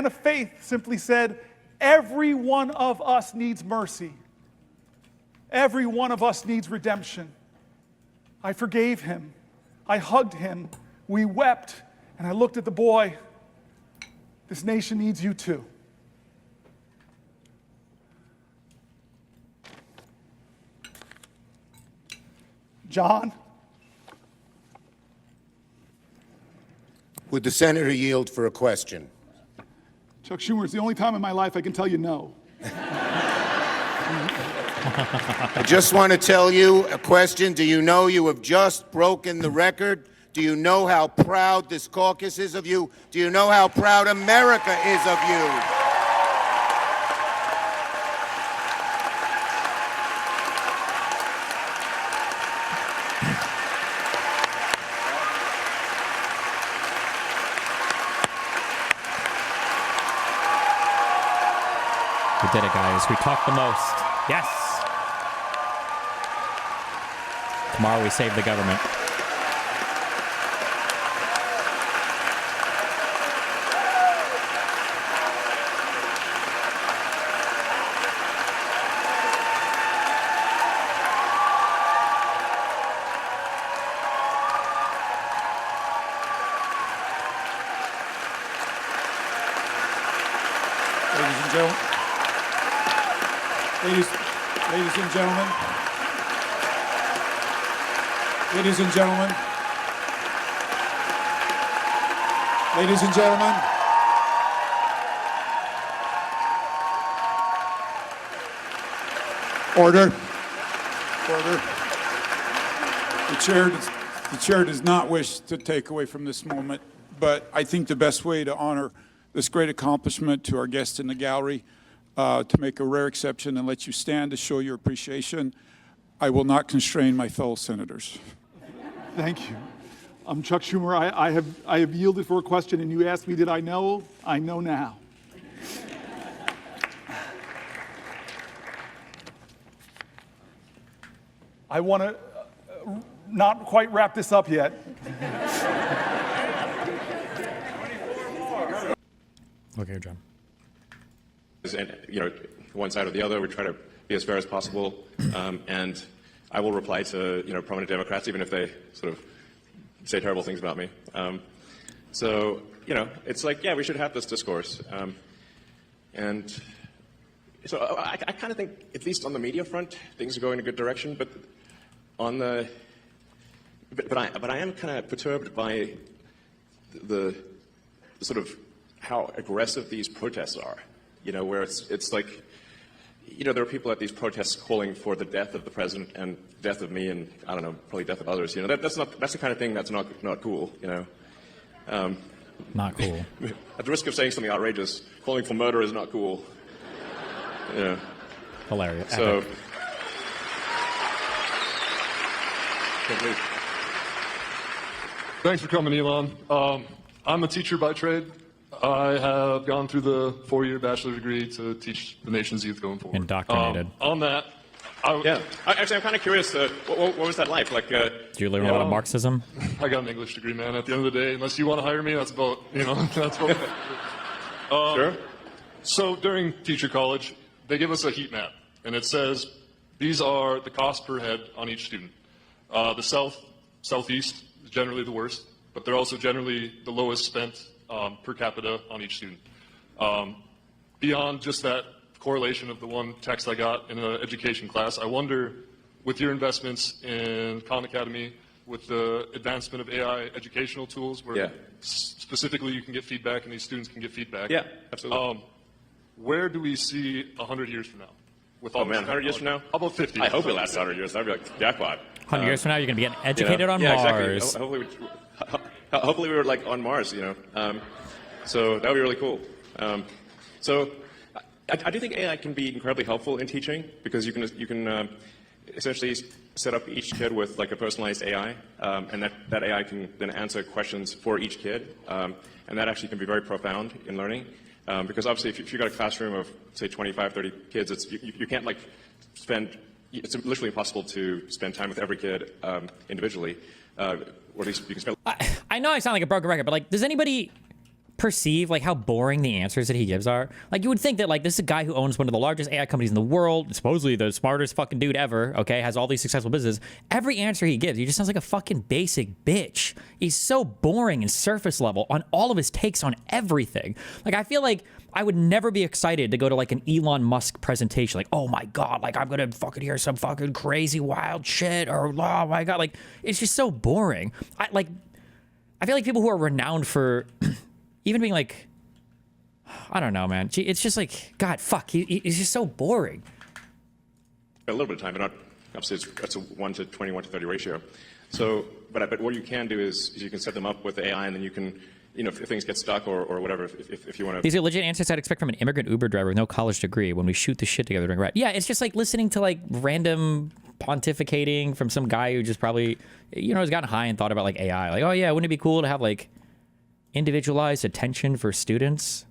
of faith, simply said, every one of us needs mercy. Every one of us needs redemption. I forgave him. I hugged him. We wept. And I looked at the boy. This nation needs you too. John, Would the senator yield for a question? Chuck Schumer, it's the only time in my life I can tell you no. I just want to tell you a question. Do you know you have just broken the record? Do you know how proud this caucus is of you? Do you know how proud America is of you? We did it, guys. We talked the most. Yes. Tomorrow we save the government. Ladies and gentlemen, ladies and gentlemen, ladies and gentlemen, order, order. The chair does not wish to take away from this moment, but I think the best way to honor this great accomplishment to our guests in the gallery, to make a rare exception and let you stand to show your appreciation, I will not constrain my fellow senators. Thank you. I'm Chuck Schumer. I have yielded for a question, and you asked me, did I know? I know now. I want to not quite wrap this up yet. Okay, John. And, one side or the other, we try to be as fair as possible. And I will reply to, prominent Democrats, even if they sort of say terrible things about me. So, it's like, yeah, we should have this discourse. And so I kind of think, at least on the media front, things are going in a good direction. But on the, but I am kind of perturbed by the sort of how aggressive these protests are. Where it's like, there are people at these protests calling for the death of the president and death of me and, I don't know, probably death of others. That's the kind of thing that's not cool, Not cool. At the risk of saying something outrageous, calling for murder is not cool. Hilarious. So, Epic. Thanks for coming, Elon. I'm a teacher by trade. I have gone through the 4-year bachelor degree to teach the nation's youth going forward. Indoctrinated. On that, actually, I'm kind of curious. What was that like? Like, do you learn a lot of Marxism? I got an English degree, man. At the end of the day, unless you want to hire me, that's about that's about. Sure. So during teacher college, they give us a heat map, and it says these are the cost per head on each student. The southeast is generally the worst, but they're also generally the lowest spent per capita on each student. Beyond just that correlation of the one text I got in an education class, I wonder, with your investments in Khan Academy, with the advancement of AI educational tools, where specifically you can get feedback and these students can get feedback. Yeah, absolutely. Where do we see 100 years from now? With all 100 years from now? How about 50? I hope it lasts 100 years. That'd be like jackpot. 100 years from now, you're going to be getting educated on Mars. Exactly. Hopefully we were like on Mars, so that would be really cool. So I do think AI can be incredibly helpful in teaching because you can essentially set up each kid with like a personalized AI, and that AI can then answer questions for each kid, and that actually can be very profound in learning. Because obviously, if you've got a classroom of say 25, 30 kids, you can't like spend. It's literally impossible to spend time with every kid individually, or at least you can spend. I know I sound like a broken record, but like, does anybody perceive like how boring the answers that he gives are? Like, you would think that like this is a guy who owns one of the largest AI companies in the world, supposedly the smartest fucking dude ever, okay, has all these successful businesses. Every answer he gives, he just sounds like a fucking basic bitch. He's so boring and surface level on all of his takes on everything. Like, I feel like I would never be excited to go to like an Elon Musk presentation. Like, oh my God, like I'm gonna fucking hear some fucking crazy wild shit, or oh my God, like it's just so boring. I feel like people who are renowned for even being like, I don't know, man. It's just like, God, fuck. He's just so boring. A little bit of time, but not, obviously it's a 1 to 20, 1 to 30 ratio. So, but what you can do is you can set them up with AI, and then you can, if things get stuck or whatever, if you want to. These are legit answers I'd expect from an immigrant Uber driver with no college degree when we shoot the shit together during ride. Yeah, it's just like listening to like random pontificating from some guy who just probably, has gotten high and thought about like AI. Like, oh yeah, wouldn't it be cool to have like individualized attention for students?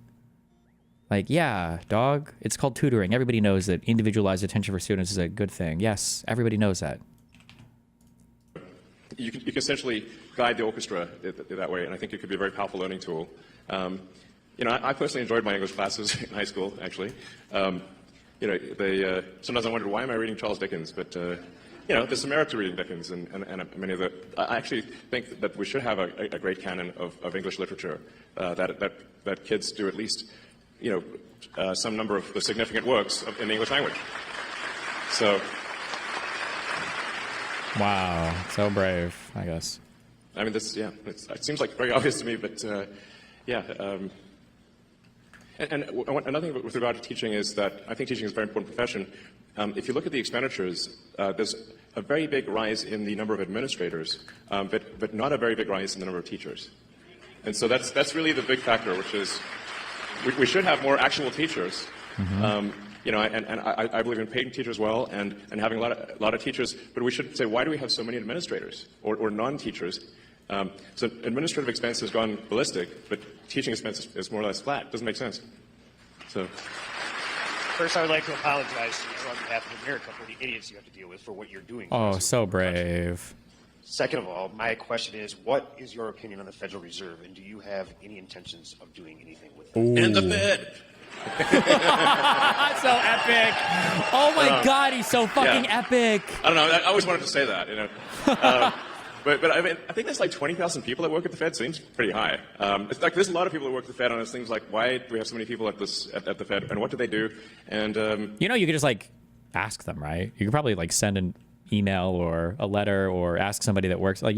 Like, yeah, dog, it's called tutoring. Everybody knows that individualized attention for students is a good thing. Yes, everybody knows that. You can essentially guide the orchestra that way, and I think it could be a very powerful learning tool. I personally enjoyed my English classes in high school, actually. Sometimes I wondered, why am I reading Charles Dickens? But, there's some merit to reading Dickens, and many of the... I actually think that we should have a great canon of English literature, that kids do at least... some number of the significant works in the English language. So. Wow, so brave, I guess. I mean, it seems like very obvious to me, but And another thing with regard to teaching is that I think teaching is a very important profession. If you look at the expenditures, there's a very big rise in the number of administrators, but not a very big rise in the number of teachers. And so that's really the big factor, which is we should have more actual teachers. Mm-hmm. I believe in paying teachers well and having a lot of teachers, but we should say, why do we have so many administrators or non-teachers? So administrative expense has gone ballistic, but teaching expense is more or less flat. Doesn't make sense. So. First, I would like to apologize to you on behalf of America for the idiots you have to deal with for what you're doing. Oh, so brave. Second of all, my question is, what is your opinion on the Federal Reserve, and do you have any intentions of doing anything with them? And the Fed. So epic. Oh my God, he's so fucking epic. I don't know. I always wanted to say that, But I mean, I think there's like 20,000 people that work at the Fed. Seems pretty high. It's like there's a lot of people that work at the Fed on things like, why do we have so many people at the Fed, and what do they do? And you could just like ask them, right? You could probably like send an email or a letter or ask somebody that works. Like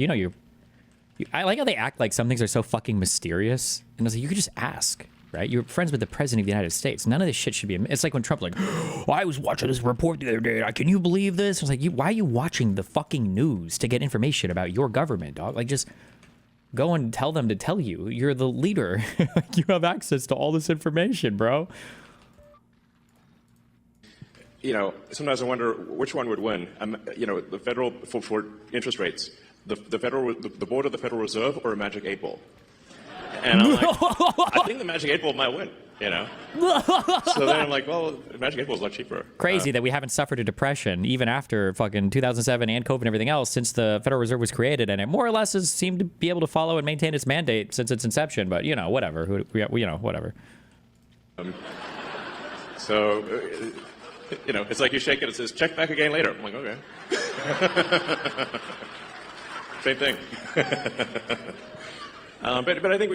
I like how they act like some things are so fucking mysterious, and it's like you could just ask. Right? You're friends with the president of the United States. None of this shit should be... It's like when Trump's like, oh, I was watching this report the other day. Can you believe this? I was like, why are you watching the fucking news to get information about your government, dog? Like, just go and tell them to tell you. You're the leader. You have access to all this information, bro. Sometimes I wonder which one would win. The federal... For interest rates. The board of the Federal Reserve or a magic 8 ball? And I'm like, I think the Magic 8 Ball might win, So then I'm like, well, the Magic 8 Ball is a lot cheaper. Crazy that we haven't suffered a depression even after fucking 2007 and COVID and everything else since the Federal Reserve was created, and it more or less has seemed to be able to follow and maintain its mandate since its inception. But whatever, whatever. It's like you shake it, it says check back again later. I'm like, okay. Same thing. But I think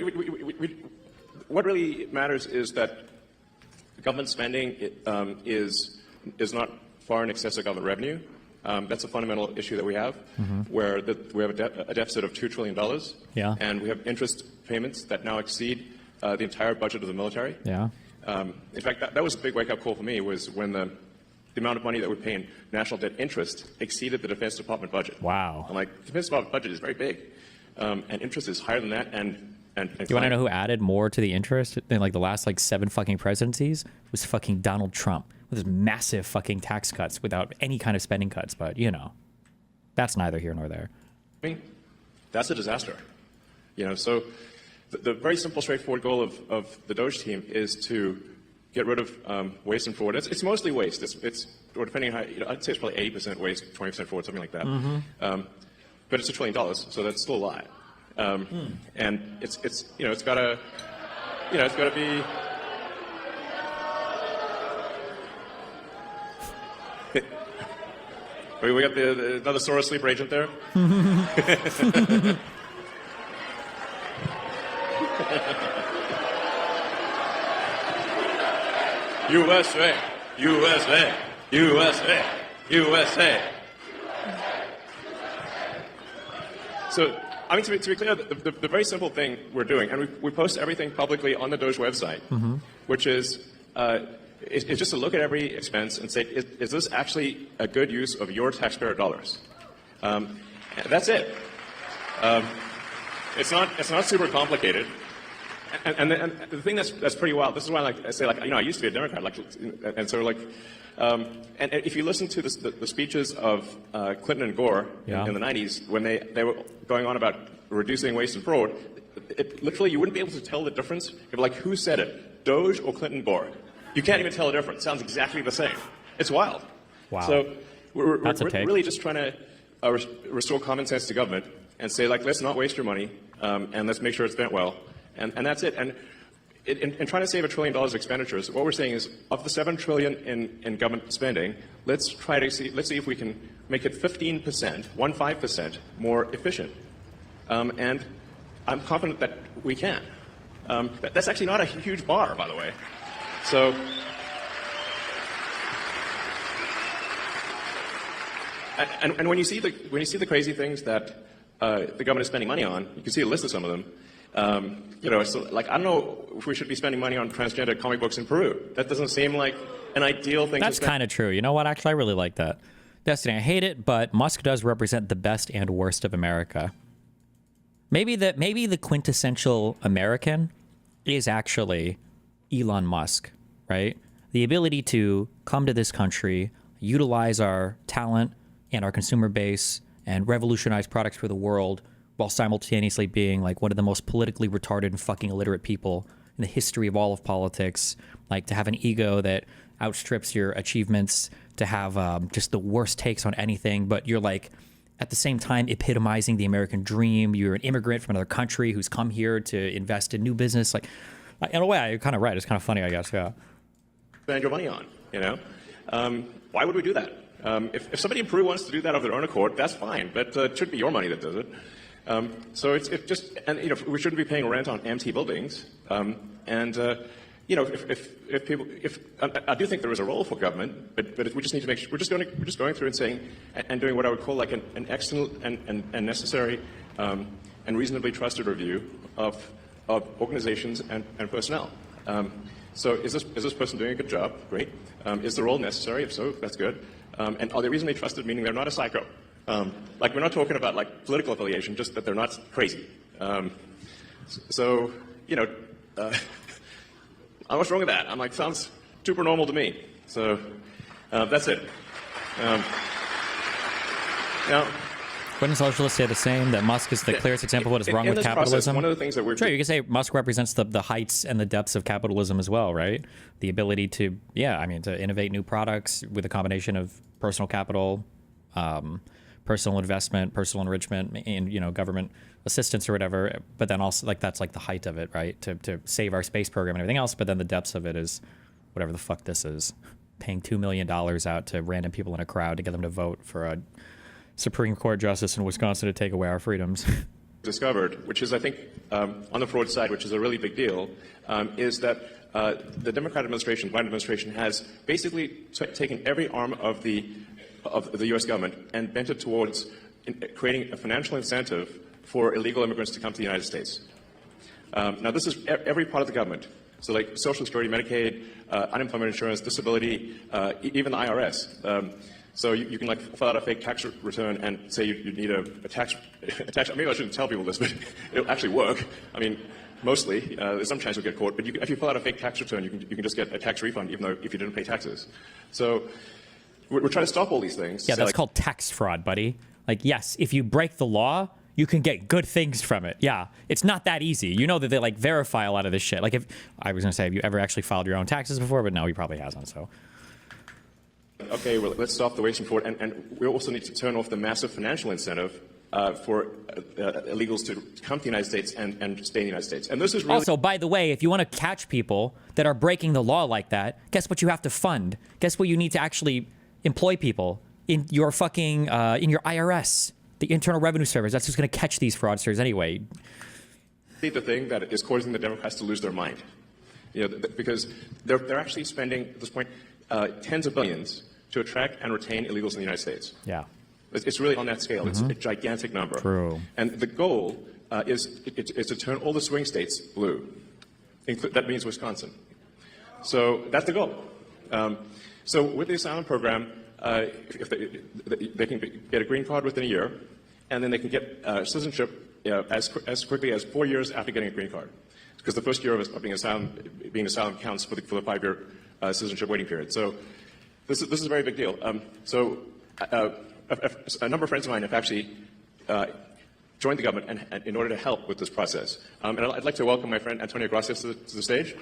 what really matters is that government spending is not far in excess of government revenue. That's a fundamental issue that we have, where we have a deficit of $2 trillion, and we have interest payments that now exceed the entire budget of the military. Yeah. In fact, that was a big wake-up call for me, was when the amount of money that we pay in national debt interest exceeded the Defense Department budget. Wow. I'm like, the Defense Department budget is very big. And interest is higher than that, and you want to know who added more to the interest than like the last 7 fucking presidencies? It was fucking Donald Trump with his massive fucking tax cuts without any kind of spending cuts. But that's neither here nor there. I mean, that's a disaster. So the very simple, straightforward goal of the DOGE team is to get rid of waste and fraud. It's mostly waste. It's or depending on how I'd say it's probably 80% waste, 20% fraud, something like that. Mm-hmm. But it's $1 trillion, so that's still a lot. And it's got to be. We got another Soros sleeper agent there. USA, USA, USA, USA. So, I mean, to be clear, the very simple thing we're doing, and we post everything publicly on the DOGE website, which is just to look at every expense and say, is this actually a good use of your taxpayer dollars? That's it. It's not super complicated. And the thing that's pretty wild, this is why I say, I used to be a Democrat, and so, and if you listen to the speeches of Clinton and Gore in the 90s, when they were going on about reducing waste and fraud, literally you wouldn't be able to tell the difference. You'd be like, who said it, DOGE or Clinton Gore? You can't even tell the difference. It sounds exactly the same. It's wild. Wow. So we're really just trying to restore common sense to government and say, let's not waste your money, and let's make sure it's spent well. And that's it. And in trying to save $1 trillion of expenditures, what we're saying is, of the $7 trillion in government spending, let's see if we can make it 15% more efficient. And I'm confident that we can. That's actually not a huge bar, by the way. So. And when you see the crazy things that the government is spending money on, you can see a list of some of them. So, I don't know if we should be spending money on transgender comic books in Peru. That doesn't seem like an ideal thing. That's kind of true. You know what? Actually, I really like that. Destiny, I hate it, but Musk does represent the best and worst of America. Maybe the quintessential American is actually Elon Musk, right? The ability to come to this country, utilize our talent and our consumer base, and revolutionize products for the world, while simultaneously being one of the most politically retarded and fucking illiterate people in the history of all of politics. To have an ego that outstrips your achievements, to have just the worst takes on anything, but you're at the same time epitomizing the American dream. You're an immigrant from another country who's come here to invest in new business. In a way, you're kind of right. It's kind of funny, I guess. Yeah. Spend your money on, why would we do that? If somebody in Peru wants to do that of their own accord, that's fine, but it should be your money that does it. So it's just, and we shouldn't be paying rent on empty buildings. If I do think there is a role for government, but we just need to make sure we're just going through and saying and doing what I would call an excellent and necessary and reasonably trusted review of organizations and personnel. So is this person doing a good job? Great. Is the role necessary? If so, that's good. And are they reasonably trusted, meaning they're not a psycho? We're not talking about political affiliation, just that they're not crazy. What's wrong with that? I'm sounds super normal to me. So that's it. Now, wouldn't socialists say the same, that Musk is the clearest example of what is wrong with capitalism? Process, one of the things that we're sure, you can say Musk represents the heights and the depths of capitalism as well, right? The ability to, to innovate new products with a combination of personal capital, personal investment, personal enrichment, and government assistance or whatever. But then also that's the height of it, right? To save our space program and everything else. But then the depths of it is whatever the fuck this is, paying $2 million out to random people in a crowd to get them to vote for a Supreme Court justice in Wisconsin to take away our freedoms. Discovered, which is I think on the fraud side, which is a really big deal, is that the Democrat administration, Biden administration, has basically taken every arm of the U.S. government and bent it towards creating a financial incentive for illegal immigrants to come to the United States. Now, this is every part of the government. So, Social Security, Medicaid, unemployment insurance, disability, even the IRS. So you can fill out a fake tax return and say you need a tax. Maybe I shouldn't tell people this, but it'll actually work. I mean, mostly. There's some chance you'll get caught, but if you fill out a fake tax return, you can just get a tax refund, even though if you didn't pay taxes. So we're trying to stop all these things. Yeah, that's called tax fraud, buddy. Yes, if you break the law, you can get good things from it. Yeah, it's not that easy. You know that they verify a lot of this shit. If I was gonna say, have you ever actually filed your own taxes before? But no, he probably hasn't. So. Okay, well, let's stop the waste and fraud, and we also need to turn off the massive financial incentive for illegals to come to the United States and stay in the United States. And this is really also, by the way, if you want to catch people that are breaking the law like that, guess what you have to fund? Guess what you need to actually employ people in your fucking in your IRS, the Internal Revenue Service. That's who's going to catch these fraudsters anyway. The thing that is causing the Democrats to lose their mind, because they're actually spending at this point tens of billions to attract and retain illegals in the United States. Yeah. It's really on that scale. It's a gigantic number. True. And the goal is to turn all the swing states blue. That means Wisconsin. So that's the goal. So with the asylum program, if they can get a green card within a year, and then they can get citizenship as quickly as 4 years after getting a green card, because the first year of being asylum counts for the 5-year citizenship waiting period. So this is a very big deal. A number of friends of mine have actually joined the government in order to help with this process. And I'd like to welcome my friend Antonio Gracias to the stage.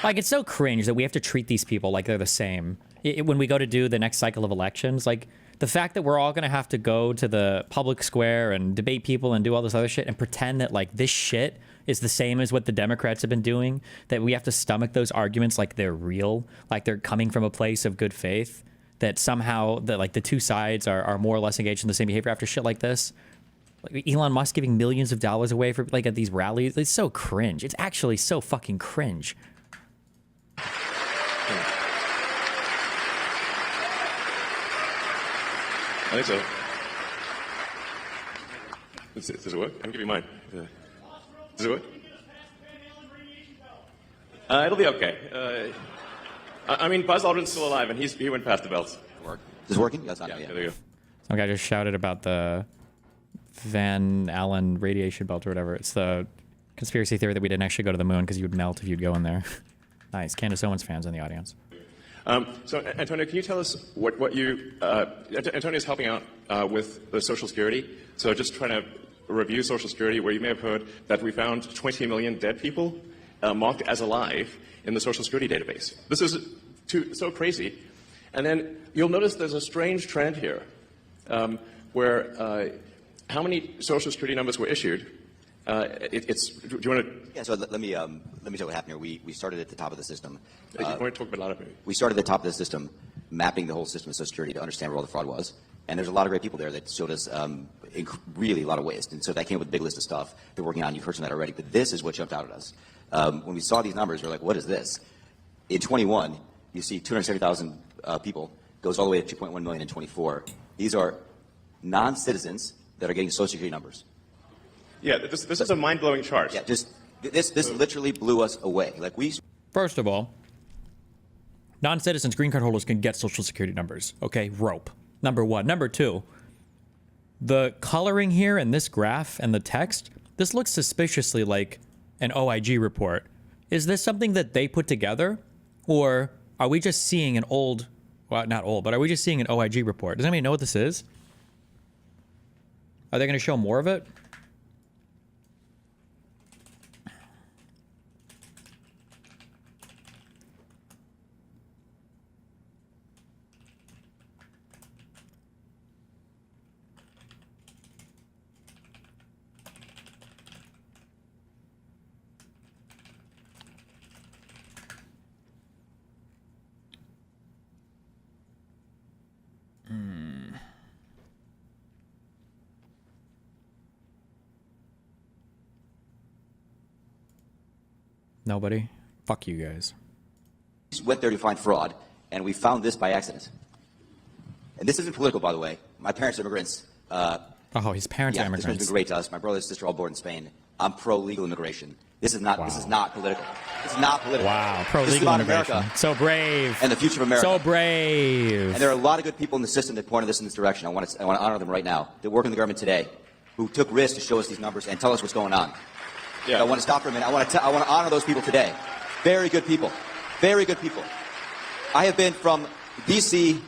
Like, it's so cringe that we have to treat these people like they're the same. When we go to do the next cycle of elections, like, the fact that we're all going to have to go to the public square and debate people and do all this other shit and pretend that, like, this shit is the same as what the Democrats have been doing, that we have to stomach those arguments like they're real, like they're coming from a place of good faith, that somehow the two sides are more or less engaged in the same behavior after shit like this. Like Elon Musk giving millions of dollars away for, like, at these rallies. It's so cringe. It's actually so fucking cringe. I think so. Does it work? I'm giving mine. Does it work? It'll be okay. I mean, Buzz Aldrin's still alive, and he went past the belts. Is it working? Yes, yeah, there you go. Some guy just shouted about the Van Allen radiation belt or whatever. It's the conspiracy theory that we didn't actually go to the moon because you would melt if you'd go in there. Nice. Candace Owens fans in the audience. So, Antonio, can you tell us what you... Antonio's helping out with the Social Security. So just trying to review Social Security, where you may have heard that we found 20 million dead people marked as alive in the Social Security database. This is so crazy. And then you'll notice there's a strange trend here where how many Social Security numbers were issued. Do you want to... Yeah, so let me tell you what happened here. We started at the top of the system. You want to talk about a lot of it. We started at the top of the system, mapping the whole system of Social Security to understand where all the fraud was. And there's a lot of great people there that showed us really a lot of waste. And so that came up with a big list of stuff they're working on. You've heard some of that already. But this is what jumped out at us. When we saw these numbers, we're like, what is this? In 21, you see 270,000 people, goes all the way to 2.1 million in 24. These are non-citizens that are getting Social Security numbers. Yeah, this is a mind-blowing chart. Yeah, this literally blew us away. Like First of all, non-citizens, green card holders can get Social Security numbers. Okay, rope. Number one. Number two, the coloring here in this graph and the text, this looks suspiciously like an OIG report. Is this something that they put together? Or are we just seeing an old, well, not old, but are we just seeing an OIG report? Does anybody know what this is? Are they going to show more of it? Nobody? Fuck you guys. We went there to find fraud, and we found this by accident. And this isn't political, by the way. My parents are immigrants. Oh, his parents are immigrants. This has been great to us. My brother and sister are all born in Spain. I'm pro-legal immigration. This is not. Wow. This is not political. It's not political. Wow, pro-legal immigration. America so brave. And the future of America. So brave. And there are a lot of good people in the system that pointed us in this direction. I want to honor them right now. That work in the government today, who took risks to show us these numbers and tell us what's going on. Yeah. I want to stop for a minute. I want to honor those people today. Very good people. Very good people. I have been from D.C.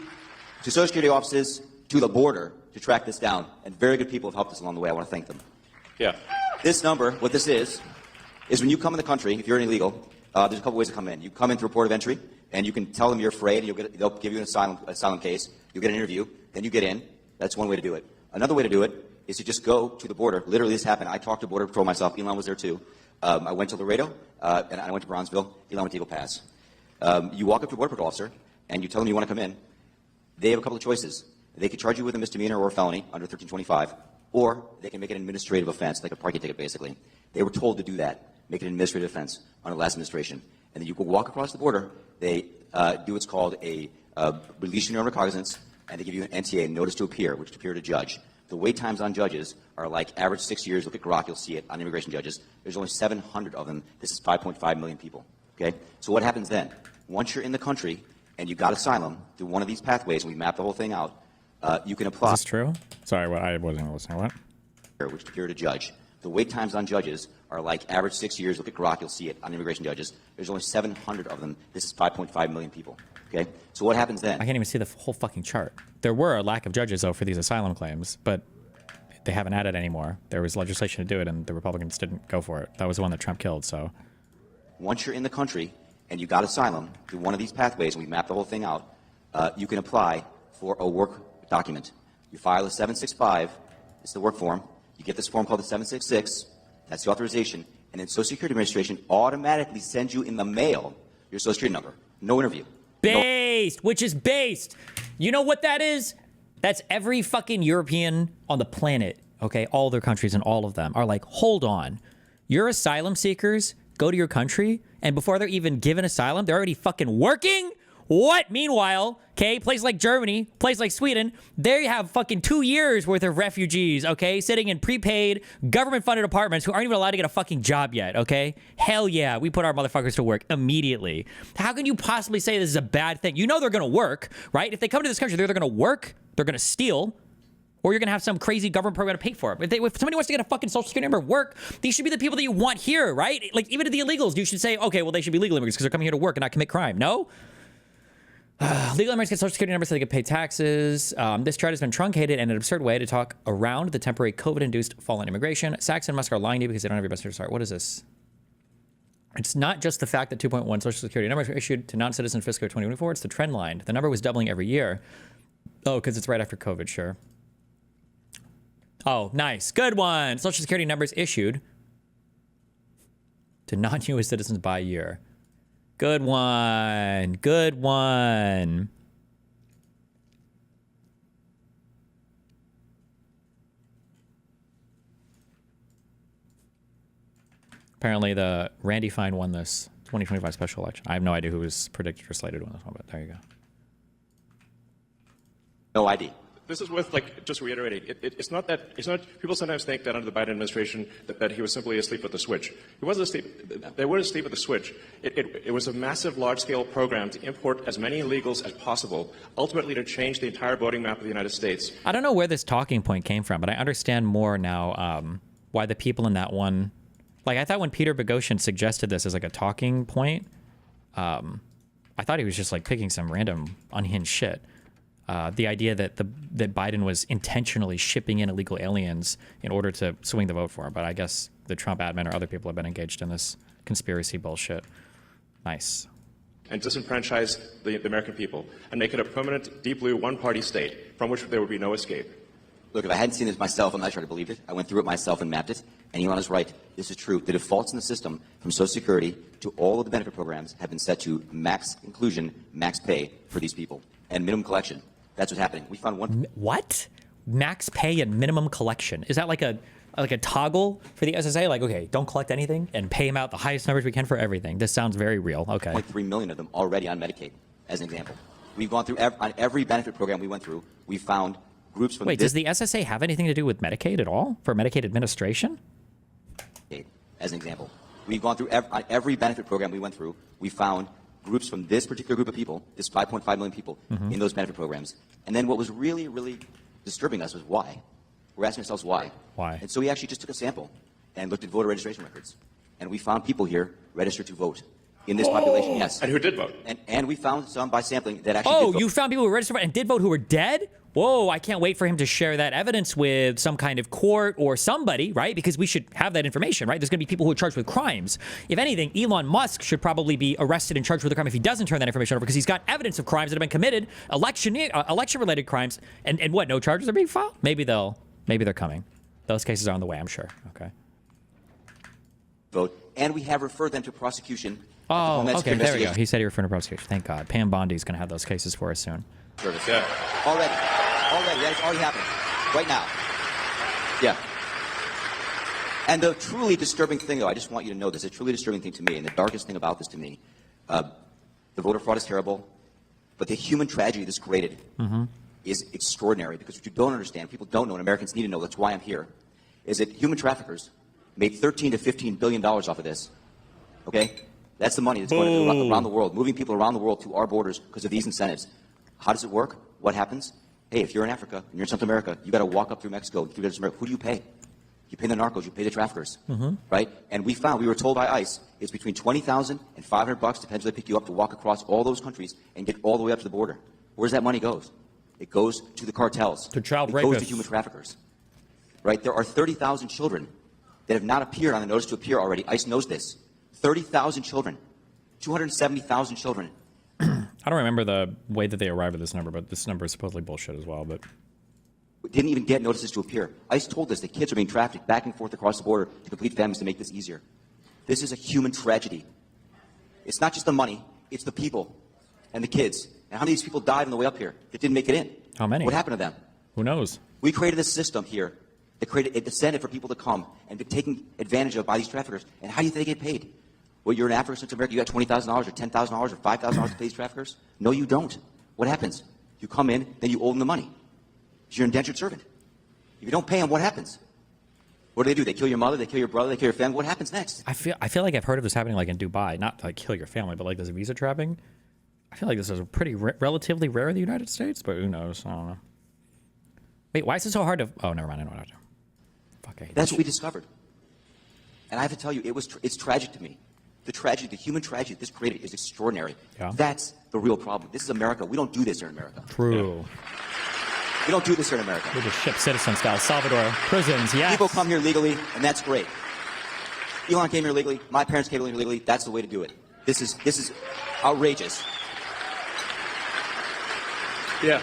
to Social Security offices to the border to track this down, and very good people have helped us along the way. I want to thank them. Yeah. This number, what this is when you come in the country, if you're illegal, there's a couple ways to come in. You come in through a port of entry, and you can tell them you're afraid, and they'll give you an asylum case. You'll get an interview, then you get in. That's one way to do it. Another way to do it is to just go to the border. Literally, this happened. I talked to Border Patrol myself. Elon was there, too. I went to Laredo, and I went to Bronzeville. Elon went to Eagle Pass. You walk up to a Border Patrol officer, and you tell them you want to come in. They have a couple of choices. They could charge you with a misdemeanor or a felony under 1325, or they can make it an administrative offense, like a parking ticket, basically. They were told to do that, make it an administrative offense under the last administration. And then you can walk across the border. They do what's called a release your recognizance, and they give you an NTA, notice to appear, which to appear to judge. The wait times on judges are like average 6 years. Look at Grok, you'll see it on immigration judges. There's only 700 of them. This is 5.5 million people. Okay? So what happens then? Once you're in the country and you got asylum through one of these pathways, and we map the whole thing out, you can apply. Is this true? Sorry, I wasn't listening. What? Which to appear to judge. The wait times on judges are like average 6 years. Look at Grok, you'll see it on immigration judges. There's only 700 of them. This is 5.5 million people. Okay? So what happens then? I can't even see the whole fucking chart. There were a lack of judges, though, for these asylum claims, but they haven't added anymore. There was legislation to do it, and the Republicans didn't go for it. That was the one that Trump killed, so. Once you're in the country and you got asylum through one of these pathways, and we map the whole thing out, you can apply for a work document. You file a 765, it's the work form. You get this form called the 766, that's the authorization, and then Social Security Administration automatically sends you in the mail your Social Security number. No interview. Based, which is based. You know what that is? That's every fucking European on the planet, okay? All their countries and all of them are like, hold on. Your asylum seekers go to your country, and before they're even given asylum, they're already fucking working? What? Meanwhile, okay, places like Germany, places like Sweden, they have fucking 2 years worth of refugees, okay, sitting in prepaid, government-funded apartments who aren't even allowed to get a fucking job yet, okay? Hell yeah, we put our motherfuckers to work immediately. How can you possibly say this is a bad thing? You know they're gonna work, right? If they come to this country, they're either gonna work, they're gonna steal, or you're gonna have some crazy government program to pay for it. If somebody wants to get a fucking Social Security number, work, these should be the people that you want here, right? Like, even to the illegals, you should say, okay, well, they should be legal immigrants because they're coming here to work and not commit crime. No? Legal immigrants get Social Security numbers so they can pay taxes. This chart has been truncated in an absurd way to talk around the temporary COVID-induced fall in immigration. Sachs and Musk are lying to you because they don't have your best interest at heart. What is this? It's not just the fact that 2.1 Social Security numbers were issued to non-citizens fiscal year 2024. It's the trend line. The number was doubling every year. Oh, because it's right after COVID, sure. Oh, nice. Good one. Social Security numbers issued to non-U.S. citizens by year. Good one. Good one. Apparently, the Randy Fine won this 2025 special election. I have no idea who was predicted or slated to win this one, but there you go. No ID. This is worth, like, just reiterating. It's not that, people sometimes think that under the Biden administration that he was simply asleep at the switch. He wasn't asleep. They weren't asleep at the switch. It was a massive, large-scale program to import as many illegals as possible, ultimately to change the entire voting map of the United States. I don't know where this talking point came from, but I understand more now why the people in that one... Like, I thought when Peter Boghossian suggested this as, like, a talking point, I thought he was just, like, picking some random unhinged shit. The idea that that Biden was intentionally shipping in illegal aliens in order to swing the vote for him. But I guess the Trump admin or other people have been engaged in this conspiracy bullshit. Nice. And disenfranchise the American people and make it a permanent, deep blue, one-party state from which there would be no escape. Look, if I hadn't seen it myself, I'm not sure I believed it. I went through it myself and mapped it. And Elon is right. This is true. The defaults in the system from Social Security to all of the benefit programs have been set to max inclusion, max pay for these people, and minimum collection. That's what's happening. We found one. What? Max pay and minimum collection? Is that like a toggle for the SSA? Like, okay, don't collect anything and pay them out the highest numbers we can for everything. This sounds very real. Okay. 3 million of them already on Medicaid, as an example. We've gone through on every benefit program we went through. We found groups from. Wait, does the SSA have anything to do with Medicaid at all for Medicaid administration? As an example, we've gone through on every benefit program we went through. We found groups from this particular group of people, this 5.5 million people, in those benefit programs. And then what was really, really disturbing us was why. We're asking ourselves why. Why? And so we actually just took a sample and looked at voter registration records. And we found people here registered to vote in this population, yes. And who did vote? And we found some by sampling that actually did vote. You found people who registered and did vote who were dead? Whoa, I can't wait for him to share that evidence with some kind of court or somebody, right? Because we should have that information, right? There's going to be people who are charged with crimes. If anything, Elon Musk should probably be arrested and charged with a crime if he doesn't turn that information over, because he's got evidence of crimes that have been committed, election-related crimes, and what, no charges are being filed? Maybe they're coming. Those cases are on the way, I'm sure. Okay. Vote, and we have referred them to prosecution. Oh, okay, there we go. He said he referred to prosecution. Thank God. Pam Bondi's going to have those cases for us soon. Service. Yeah. Already. That's already happening. Right now. Yeah. And the truly disturbing thing, though, I just want you to know this, a truly disturbing thing to me, and the darkest thing about this to me, the voter fraud is terrible, but the human tragedy this created is extraordinary, because what you don't understand, people don't know, and Americans need to know, that's why I'm here, is that human traffickers made $13 to $15 billion off of this. Okay? That's the money that's going around the world, moving people around the world to our borders because of these incentives. How does it work? What happens? Hey, if you're in Africa and you're in South America, you got to walk up through Mexico, through South America. Who do you pay? You pay the narcos, you pay the traffickers, right? And we were told by ICE, it's between $20,000 and $500, depends where they pick you up, to walk across all those countries and get all the way up to the border. Where's that money goes? It goes to the cartels. To child rapists. It goes to human traffickers, right? There are 30,000 children that have not appeared on the notice to appear already. ICE knows this. 30,000 children, 270,000 children. I don't remember the way that they arrived at this number, but this number is supposedly bullshit as well. But didn't even get notices to appear. ICE told us that kids are being trafficked back and forth across the border to complete families to make this easier. This is a human tragedy. It's not just the money, it's the people and the kids. And how many of these people died on the way up here that didn't make it in? How many? What happened to them? Who knows? We created a system here that created an incentive for people to come and be taken advantage of by these traffickers. And how do you think they get paid? Well, you're in Africa, Central America, you got $20,000 or $10,000 or $5,000 to pay these traffickers? No, you don't. What happens? You come in, then you owe them the money. You're an indentured servant. If you don't pay them, what happens? What do? They kill your mother, they kill your brother, they kill your family. What happens next? I feel like I've heard of this happening like in Dubai, not to like kill your family, but like this visa trapping. I feel like this is pretty relatively rare in the United States, but who knows? I don't know. Wait, why is it so hard to? Oh, never mind. I know what I do. Fuck, I hate That's what we discovered. And I have to tell you, it's tragic to me. The tragedy, the human tragedy this created is extraordinary. Yeah. That's the real problem. This is America. We don't do this here in America. True. Yeah. We don't do this here in America. We just ship citizens to El Salvador prisons. Yes. People come here legally, and that's great. Elon came here legally. My parents came here legally. That's the way to do it. This is outrageous. Yeah,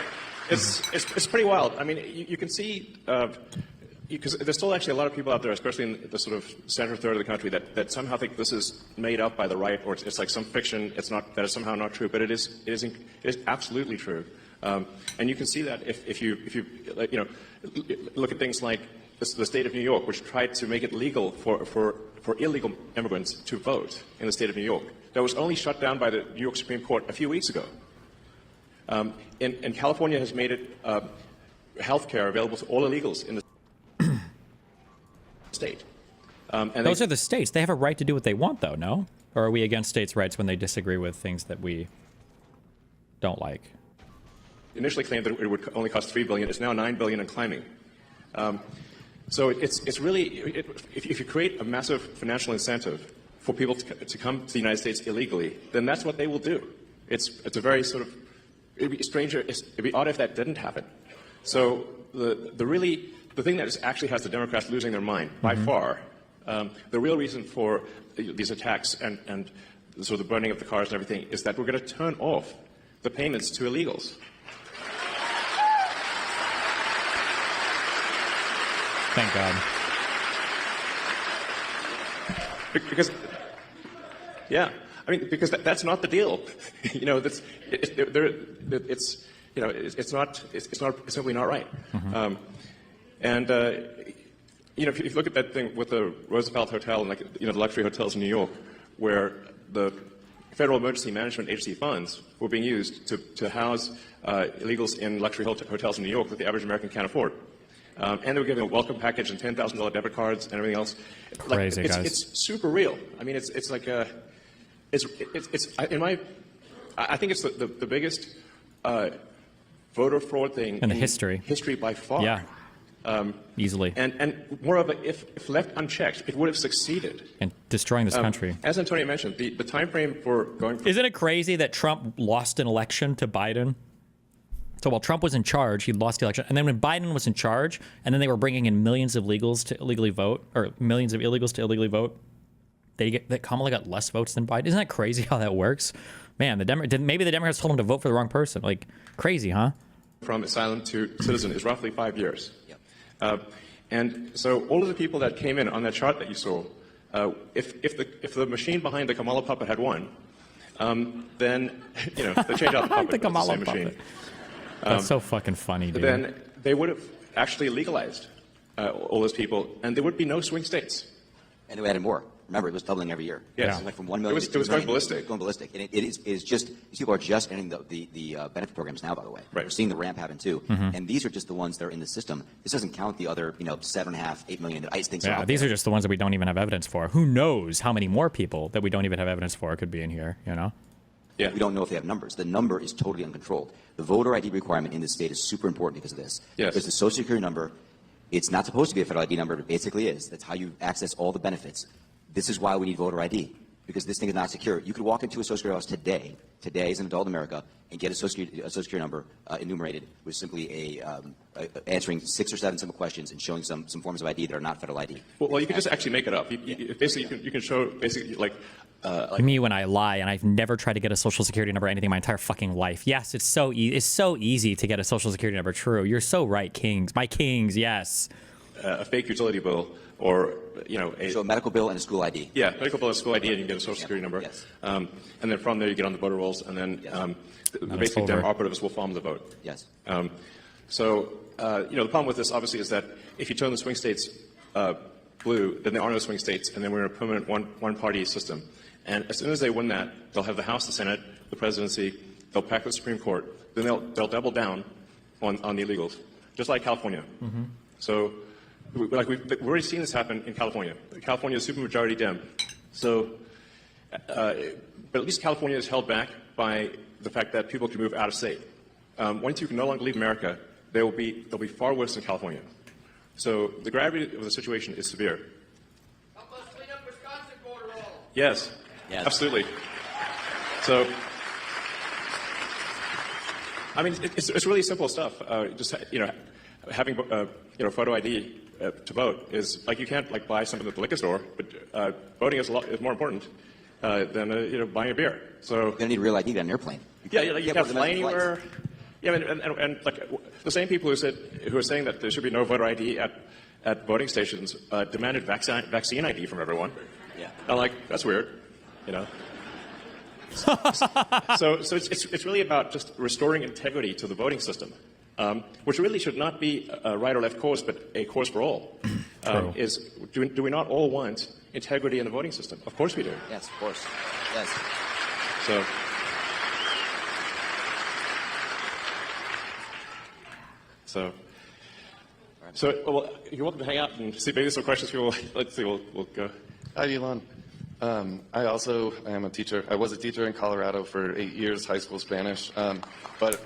it's pretty wild. I mean, you can see, because there's still actually a lot of people out there, especially in the sort of center third of the country, that somehow think this is made up by the right, or it's like some fiction. It's not, that is somehow not true, but it is absolutely true. And you can see that if you look at things like the state of New York, which tried to make it legal for illegal immigrants to vote in the state of New York. That was only shut down by the New York Supreme Court a few weeks ago. And California has made it health care available to all illegals in the state. And those are the states. They have a right to do what they want, though, no? Or are we against states' rights when they disagree with things that we don't like? Initially claimed that it would only cost $3 billion. It's now $9 billion and climbing. So it's really, if you create a massive financial incentive for people to come to the United States illegally, then that's what they will do. It's a very sort of, it'd be stranger, it'd be odd if that didn't happen. So the thing that actually has the Democrats losing their mind by far, the real reason for these attacks and sort of the burning of the cars and everything is that we're going to turn off the payments to illegals. Thank God. Because, yeah, I mean, because that's not the deal. You know, it's simply not right. You know, if you look at that thing with the Roosevelt Hotel and, like, you know, the luxury hotels in New York, where the Federal Emergency Management Agency funds were being used to house illegals in luxury hotels in New York that the average American can't afford. And they were giving a welcome package and $10,000 debit cards and everything else. Crazy, like, guys. It's super real. I mean, it's like a, it's in my, I think it's the biggest voter fraud thing in the history by far. Yeah. Easily. And moreover, if left unchecked, it would have succeeded in destroying this country. As Antonio mentioned, the time frame for going. Isn't it crazy that Trump lost an election to Biden? So while Trump was in charge, he lost the election. And then when Biden was in charge, and then they were bringing in millions of illegals to illegally vote, or millions of illegals to illegally vote, that Kamala got less votes than Biden. Isn't that crazy how that works? Man, maybe the Democrats told him to vote for the wrong person. Like, crazy, huh? From asylum to citizen is roughly 5 years. And so all of the people that came in on that chart that you saw, if the machine behind the Kamala puppet had won, then, you know, they changed out the puppet. The Kamala the same puppet. machine. That's so fucking funny, dude. Then they would have actually legalized all those people, and there would be no swing states. And they added more. Remember, it was doubling every year. Yes. It went from 1 million It was going ballistic. Going ballistic. And it is just, these people are just ending the benefit programs now, by the way. Right. We're seeing the ramp happen too. Mhm. And these are just the ones that are in the system. This doesn't count the other, 7.5, 8 million that ICE thinks are Yeah, out these there. are just the ones that we don't even have evidence for. Who knows how many more people that we don't even have evidence for could be in here, Yeah. We don't know if they have numbers. The number is totally uncontrolled. The voter ID requirement in this state is super important because of this. Yes. Because the Social Security number, it's not supposed to be a federal ID number, but it basically is. That's how you access all the benefits. This is why we need voter ID, because this thing is not secure. You could walk into a Social Security office today as an adult in America, and get a Social Security number enumerated with simply answering 6 or 7 simple questions and showing some forms of ID that are not federal ID. Well, you can just actually make it up. Basically, you can show basically like me when I lie, and I've never tried to get a social security number or anything my entire fucking life. Yes, it's so easy to get a social security number. True, you're so right, kings. My kings, yes. A fake utility bill, or so a medical bill and a school ID. Yeah, medical bill and school ID, and you get a social security number. Yes. And then from there you get on the voter rolls, and then basically Dem operatives will farm the vote. Yes. So the problem with this obviously is that if you turn the swing states blue, then there are no swing states, and then we're in a permanent one-party system. And as soon as they win that, they'll have the House, the Senate, the presidency. They'll pack the Supreme Court. Then they'll double down on the illegals, just like California. Mm-hmm. So, we've already seen this happen in California. California is supermajority Dem. So, but at least California is held back by the fact that people can move out of state. Once you can no longer leave America, they'll be far worse than California. So the gravity of the situation is severe. Help us clean up Wisconsin border roll. Yes. Yes. Absolutely. So, I mean, it's really simple stuff. Just having photo ID to vote is like you can't buy something at the liquor store, but voting is more important than buying a beer. So You're gonna need real ID to get on an airplane. you can't fly anywhere. Yeah, and the same people who are saying that there should be no voter ID at voting stations demanded vaccine ID from everyone. Yeah. I'm like, that's weird, So it's really about just restoring integrity to the voting system, which really should not be a right or left course, but a course for all. Do we not all want integrity in the voting system? Of course we do. Yes, of course. Yes. So well, you're welcome to hang out and see maybe some questions. Let's see. We'll go. Hi, Elon. I also am a teacher. I was a teacher in Colorado for 8 years, high school Spanish. But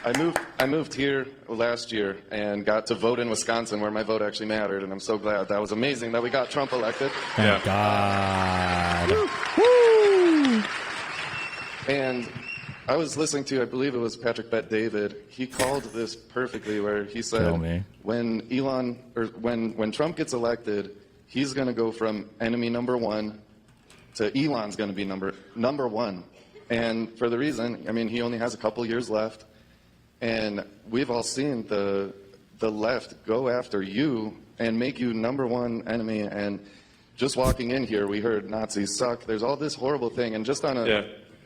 I moved here last year and got to vote in Wisconsin, where my vote actually mattered, and I'm so glad. That was amazing that we got Trump elected. Thank God. Woo! And I was listening to, I believe it was Patrick Bet-David. He called this perfectly, where he said, when Trump gets elected, he's going to go from enemy number 1 to Elon's going to be number 1. And for the reason, he only has a couple years left. And we've all seen the left go after you and make you number 1 enemy. And just walking in here, we heard Nazis suck. There's all this horrible thing. And just on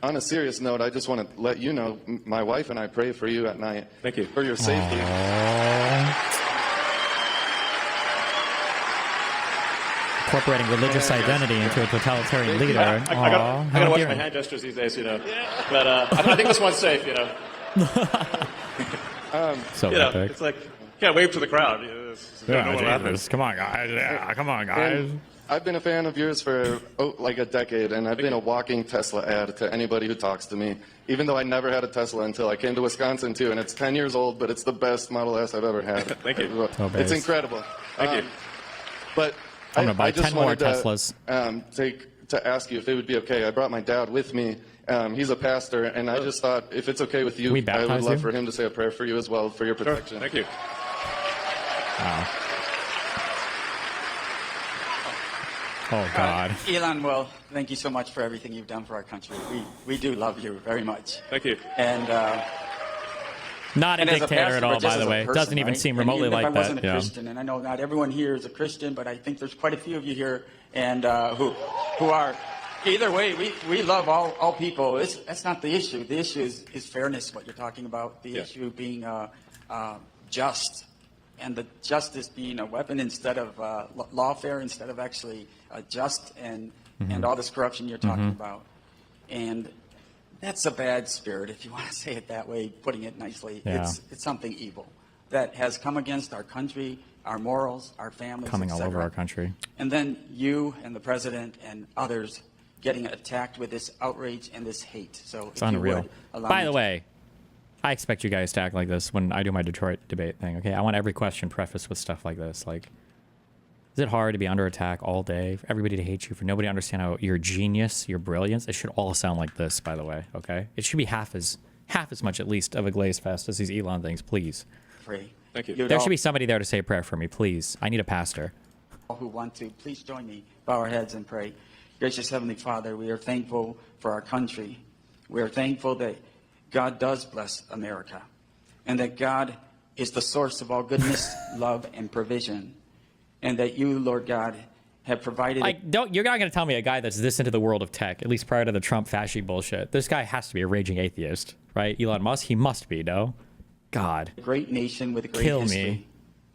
a serious note, I just want to let you know, my wife and I pray for you at night. Thank you. For your safety. Incorporating religious identity into a totalitarian leader. I gotta watch my hand gestures these days, But I think this one's safe, So epic. It's like, can't wave to the crowd. Come on, guys. Yeah, come on, guys. And I've been a fan of yours for like a decade, and I've been a walking Tesla ad to anybody who talks to me, even though I never had a Tesla until I came to Wisconsin, too. And it's 10 years old, but it's the best Model S I've ever had. Thank you. It's incredible. Thank you. But I'm going to buy 10 more wanted Teslas. To ask you if it would be okay. I brought my dad with me. He's a pastor, and I just thought, if it's okay with you, I would love for him to say a prayer for you as well, for your protection. Thank you. Wow. Oh, God. Elon, well, thank you so much for everything you've done for our country. We do love you very much. Thank you. And not a dictator at all, by the way. Doesn't even seem remotely like that. I wasn't a Christian, and I know not everyone here is a Christian, but I think there's quite a few of you here, and who are. Either way, we love all people. That's not the issue. The issue is fairness. What you're talking about. The issue being just. and the justice being a weapon instead of lawfare, instead of actually just and all this corruption you're talking about. And that's a bad spirit, if you want to say it that way, putting it nicely. Yeah. It's something evil that has come against our country, our morals, our families, Coming all etc. over our country. And then you and the president and others getting attacked with this outrage and this hate. So It's if you unreal. would, allow By me the to- way, I expect you guys to act like this when I do my Detroit debate thing, okay? I want every question prefaced with stuff like this. Like, is it hard to be under attack all day, for everybody to hate you, for nobody to understand how your genius, your brilliance? It should all sound like this, by the way, okay? It should be half as much, at least, of a glaze fest as these Elon things, please. Pray. Thank you. There should be somebody there to say a prayer for me, please. I need a pastor. All who want to, please join me, bow our heads and pray. Gracious Heavenly Father, we are thankful for our country. We are thankful that God does bless America and that God is the source of all goodness, love, and provision. And that you, Lord God, have provided... You're not going to tell me a guy that's this into the world of tech, at least prior to the Trump fasci bullshit. This guy has to be a raging atheist, right? Elon Musk, he must be, no? God. A great nation with a great Kill history. me.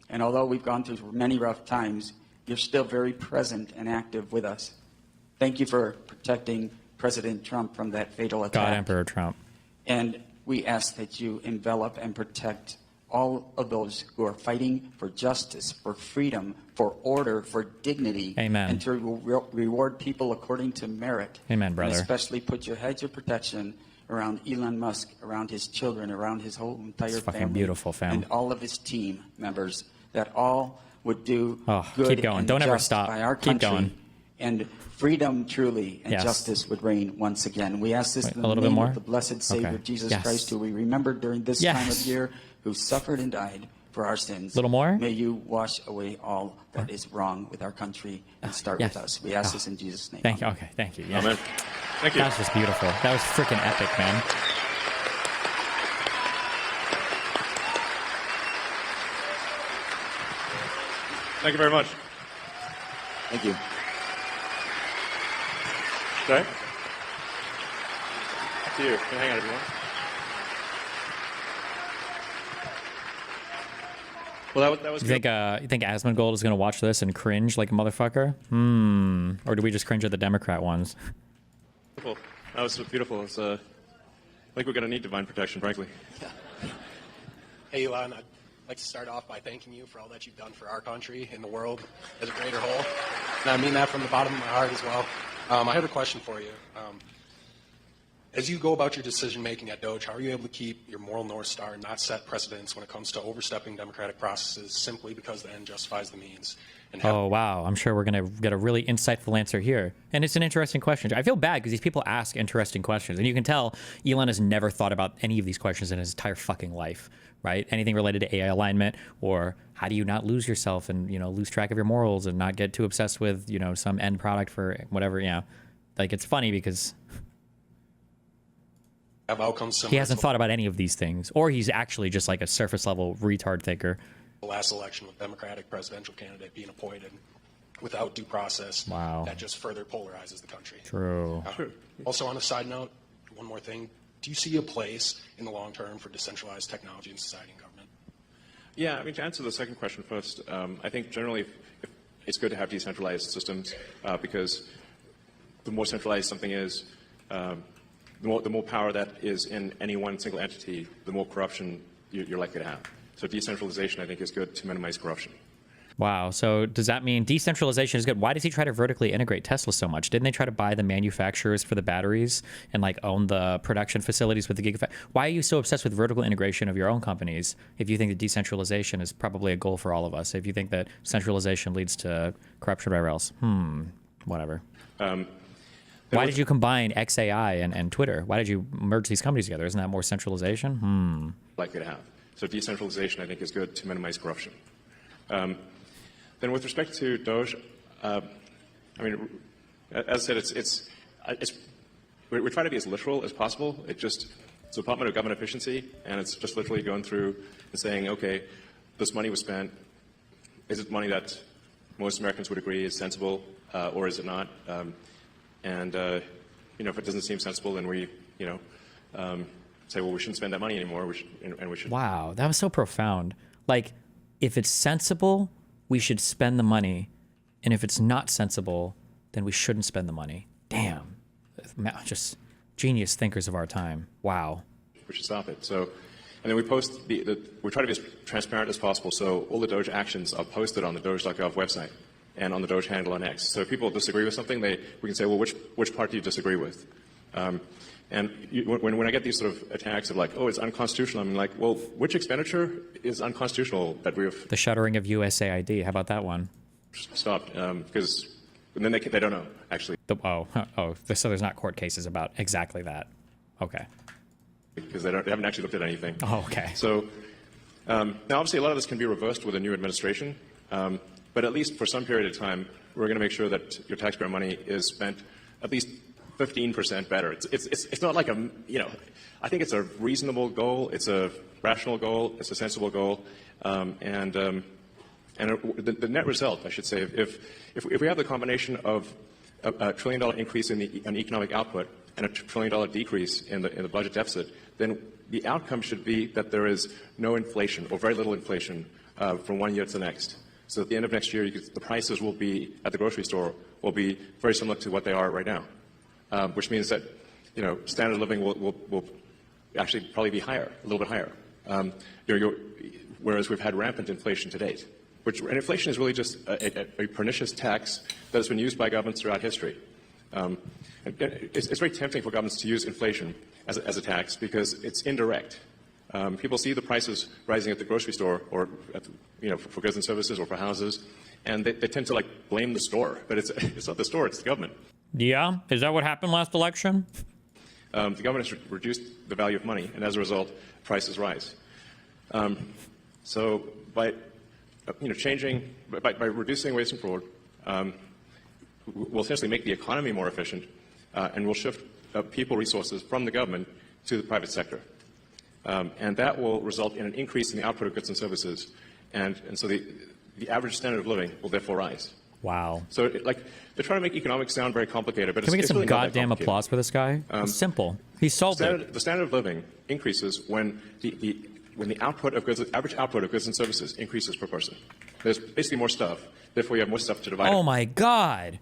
And although we've gone through many rough times, you're still very present and active with us. Thank you for protecting President Trump from that fatal attack. God, Emperor Trump. And we ask that you envelop and protect all of those who are fighting for justice, for freedom, for order, for dignity. Amen. And to reward people according to merit. Amen, brother. And especially put your hedge of protection around Elon Musk, around his children, around his whole entire It's fucking family. beautiful, fam. And all of his team members, that all would do good keep going. and Don't ever just stop. by our Keep country. going. And freedom truly and Yes. justice would reign once again. We ask this Wait, in a the little bit name more? of the blessed Savior, Okay. Jesus Yes. Christ, who we remember during this Yes. time of year, who suffered and died for our sins. Little more? May you wash away all that is wrong with our country and start yes. with us. We ask this in Jesus' name. Thank you. Okay, thank you. Yeah. Amen. Thank you. That was just beautiful. That was freaking epic, man. Thank you very much. Thank you. Okay. Up to you. Hang on, everyone. Well, that was You think Asmongold is going to watch this and cringe like a motherfucker? Or do we just cringe at the Democrat ones? beautiful. That was beautiful. It's, I think we're going to need divine protection, frankly. Hey, Elon, I'd like to start off by thanking you for all that you've done for our country and the world as a greater whole. And I mean that from the bottom of my heart as well. I have a question for you. As you go about your decision-making at DOGE, how are you able to keep your moral North Star and not set precedents when it comes to overstepping democratic processes simply because the end justifies the means? And Oh, wow. I'm sure we're going to get a really insightful answer here. And it's an interesting question. I feel bad because these people ask interesting questions. And you can tell Elon has never thought about any of these questions in his entire fucking life, right? Anything related to AI alignment, or how do you not lose yourself and, lose track of your morals and not get too obsessed with, some end product for whatever, Like, it's funny because have outcomes he similar hasn't to thought about any of these things. Or he's actually just like a surface level retard thinker. the last election with Democratic presidential candidate being appointed without due process. Wow. That just further polarizes the country. True. Also, on a side note, one more thing. Do you see a place in the long term for decentralized technology in society and government? Yeah, I mean, to answer the second question first, I think generally it's good to have decentralized systems because the more centralized something is, the more power that is in any one single entity, the more corruption you're likely to have. So decentralization, I think, is good to minimize corruption. Wow. So does that mean decentralization is good? Why does he try to vertically integrate Tesla so much? Didn't they try to buy the manufacturers for the batteries and like own the production facilities with the gigafactory? Why are you so obsessed with vertical integration of your own companies if you think that decentralization is probably a goal for all of us? If you think that centralization leads to corruption or whatever else? Whatever. Why did you combine XAI and Twitter? Why did you merge these companies together? Isn't that more centralization? Likely to have. So decentralization, I think, is good to minimize corruption. Then with respect to DOGE, I mean, as I said, we're trying to be as literal as possible. It's the Department of Government Efficiency, and it's just literally going through and saying, okay, this money was spent. Is it money that most Americans would agree is sensible, or is it not? If it doesn't seem sensible, then we, say, well, we shouldn't spend that money anymore. We should. Wow, that was so profound. Like, if it's sensible, we should spend the money. And if it's not sensible, then we shouldn't spend the money. Damn. Just genius thinkers of our time. Wow. We should stop it. So, and then we post we try to be as transparent as possible. So all the DOGE actions are posted on the doge.gov website and on the DOGE handle on X. So if people disagree with something, we can say, well, which part do you disagree with? And when I get these sort of attacks of like, oh, it's unconstitutional, I'm like, well, which expenditure is unconstitutional that we've... The shuttering of USAID. How about that one? Stopped, because then they don't know, actually. So there's not court cases about exactly that. Okay. Because they haven't actually looked at anything. Oh, okay. So now, obviously, a lot of this can be reversed with a new administration, but at least for some period of time, we're going to make sure that your taxpayer money is spent at least 15% better. It's not like I think it's a reasonable goal. It's a rational goal. It's a sensible goal, and the net result, I should say, if we have the combination of a $1 trillion increase in economic output and a $1 trillion decrease in the budget deficit, then the outcome should be that there is no inflation or very little inflation from one year to the next. So at the end of next year, the prices will be at the grocery store will be very similar to what they are right now, which means that standard of living will actually probably be higher, a little bit higher. Whereas we've had rampant inflation to date. And inflation is really just a pernicious tax that has been used by governments throughout history. It's very tempting for governments to use inflation as a tax because it's indirect. People see the prices rising at the grocery store or for goods and services or for houses, and they tend to blame the store. But it's not the store, it's the government. Yeah? Is that what happened last election? The government has reduced the value of money, and as a result, prices rise. So by reducing waste and fraud, we'll essentially make the economy more efficient, and we'll shift people resources from the government to the private sector. And that will result in an increase in the output of goods and services, and so the average standard of living will therefore rise. Wow. So they're trying to make economics sound very complicated, but Can we get it's some really not that goddamn complicated. applause for this guy? It's simple. He solved it. The standard of living increases when the output of goods, average output of goods and services increases per person. There's basically more stuff. Therefore, you have more stuff to divide. Oh my God.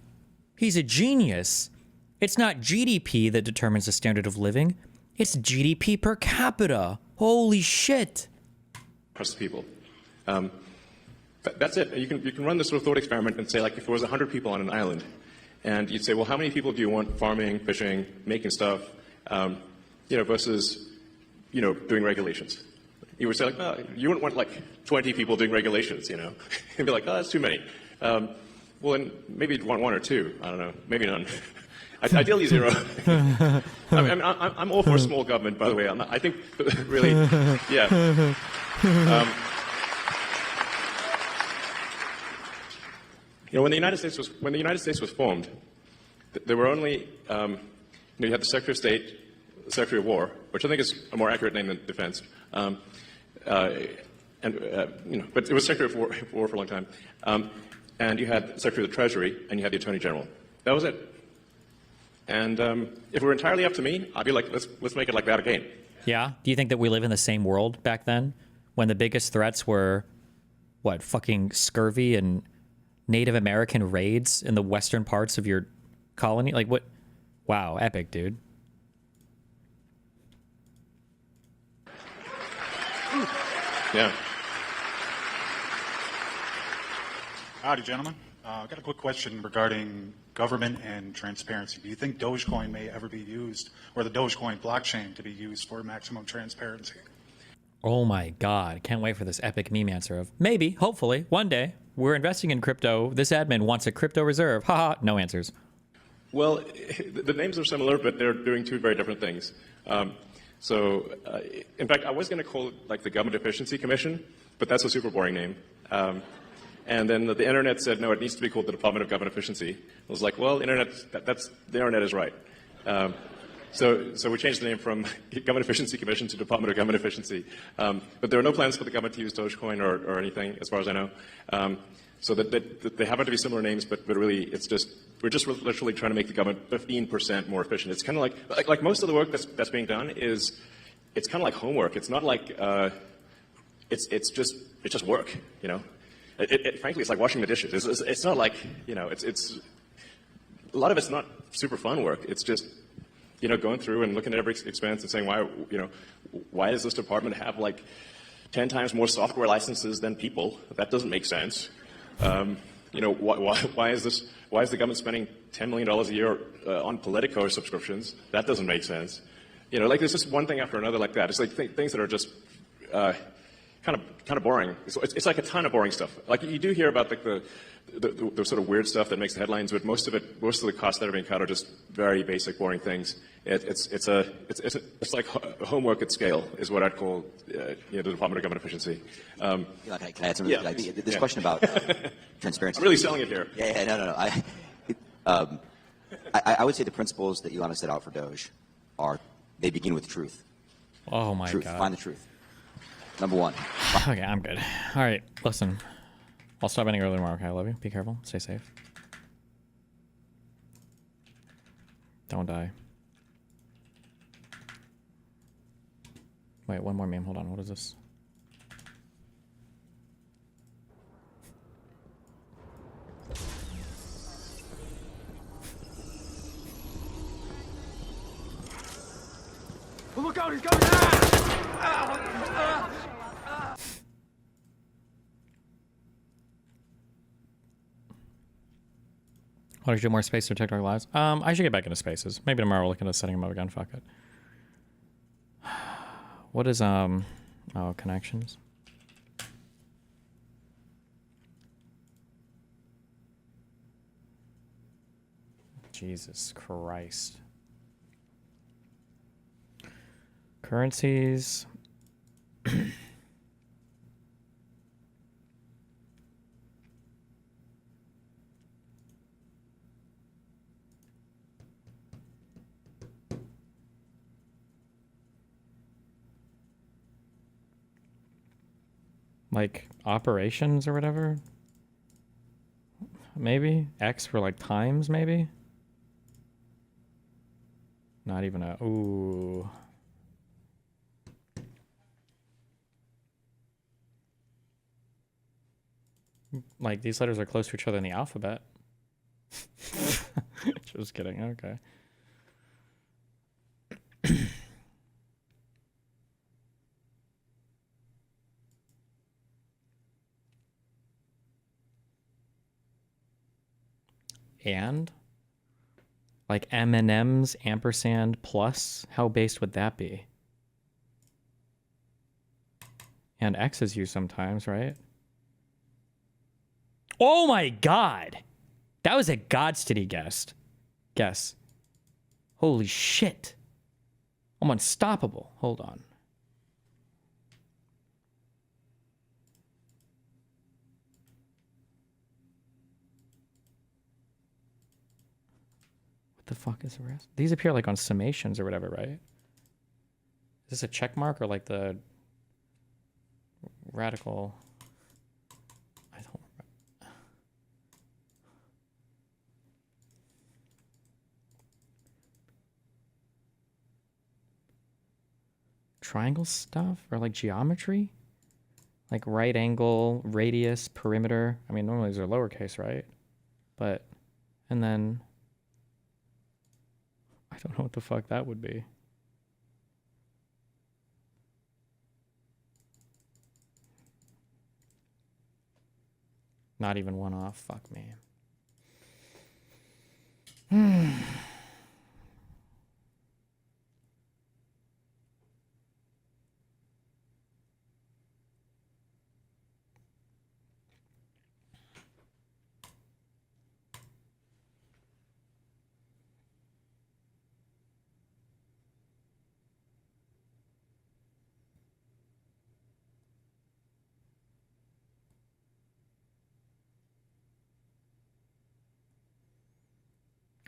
He's a genius. It's not GDP that determines the standard of living. It's GDP per capita. Holy shit. Across the people. That's it. You can run this sort of thought experiment and say, if there was 100 people on an island, and you'd say, well, how many people do you want farming, fishing, making stuff, versus, doing regulations? You would say, you wouldn't want 20 people doing regulations, You'd be like, oh, that's too many. Well, then maybe you'd want one or two. I don't know. Maybe none. Ideally, zero. I'm all for small government, by the way. I think, really, yeah. When the United States was formed, there were only you had the Secretary of State, the Secretary of War, which I think is a more accurate name than Defense, but it was Secretary of War for a long time, and you had the Secretary of the Treasury, and you had the Attorney General. That was it. And if it were entirely up to me, I'd be like, let's make it like that again. Yeah? Do you think that we live in the same world back then, when the biggest threats were, fucking scurvy and Native American raids in the western parts of your colony? What? Wow, epic, dude. Yeah. Howdy, gentlemen. I've got a quick question regarding government and transparency. Do you think Dogecoin may ever be used, or the Dogecoin blockchain to be used for maximum transparency? Oh my God. Can't wait for this epic meme answer of maybe, hopefully, one day. We're investing in crypto. This admin wants a crypto reserve. Haha, no answers. Well, the names are similar, but they're doing two very different things. In fact, I was going to call it the Government Efficiency Commission, but that's a super boring name. And then the internet said, no, it needs to be called the Department of Government Efficiency. I was like, well, the internet is right. So we changed the name from Government Efficiency Commission to Department of Government Efficiency. But there are no plans for the government to use Dogecoin or anything, as far as I know. So that they happen to be similar names, but really we're just literally trying to make the government 15% more efficient. It's kind of like most of the work that's being done it's kind of like homework. It's not like it's just work, you know. Frankly, it's like washing the dishes. It's not like, you know, it's a lot of it's not super fun work. It's just, you know, going through and looking at every expense and saying, why does this department have like 10 times more software licenses than people? That doesn't make sense. You know, why is the government spending $10 million a year on Politico subscriptions? That doesn't make sense. You know, like there's just one thing after another like that. It's like things that are just kind of boring. It's like a ton of boring stuff. Like you do hear about like the sort of weird stuff that makes the headlines, but most of the costs that are being cut are just very basic, boring things. It's like homework at scale is what I'd call the Department of Government Efficiency. Can I add something? Yeah. This question about transparency. I'm really selling it here. Yeah, no. I would say the principles that Elon has set out for Doge they begin with truth. Oh my truth. God. Find the truth. Number one. Okay, I'm good. All right, listen. I'll stop ending early tomorrow. Okay, I love you. Be careful. Stay safe. Don't die. Wait, one more meme. Hold on. What is this? Oh, look out, he's coming! Want to do more space or TikTok lives? I should get back into spaces. Maybe tomorrow we'll look into setting them up again. Fuck it. What is oh, connections? Jesus Christ. Currencies. Like operations or whatever? Maybe? X for like times, maybe? Not even a... Ooh. Like, these letters are close to each other in the alphabet. Just kidding. Okay. And? Like M&M's ampersand plus? How based would that be? And X is used sometimes, right? Oh my God! That was a Godsteady guess. Holy shit. I'm unstoppable. Hold on. What the fuck is the rest? These appear like on summations or whatever, right? Is this a check mark or like the radical? I don't remember. Triangle stuff or like geometry? Like right angle, radius, perimeter. I mean, normally these are lowercase, right? But, and then, I don't know what the fuck that would be. Not even one off. Fuck me.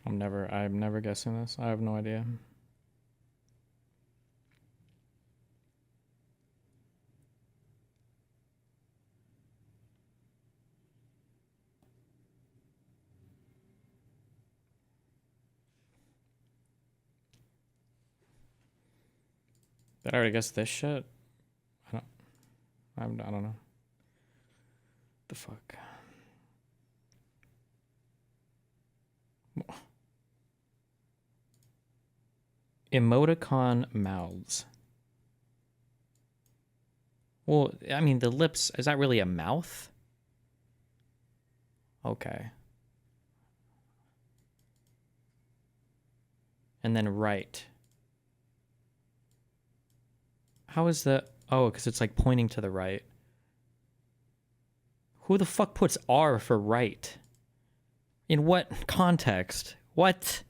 I'm never guessing this. I have no idea. Did I already guess this shit? I I don't know. The fuck. Emoticon mouths. Well, I mean, the lips, is that really a mouth? Okay. And then right. How is the... Oh, because it's like pointing to the right. Who the fuck puts R for right? In what context? What?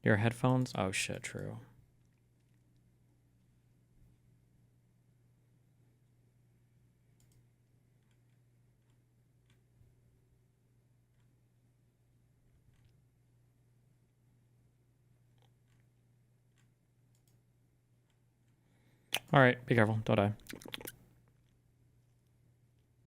Your headphones? Oh shit, true. All right, be careful. Don't die.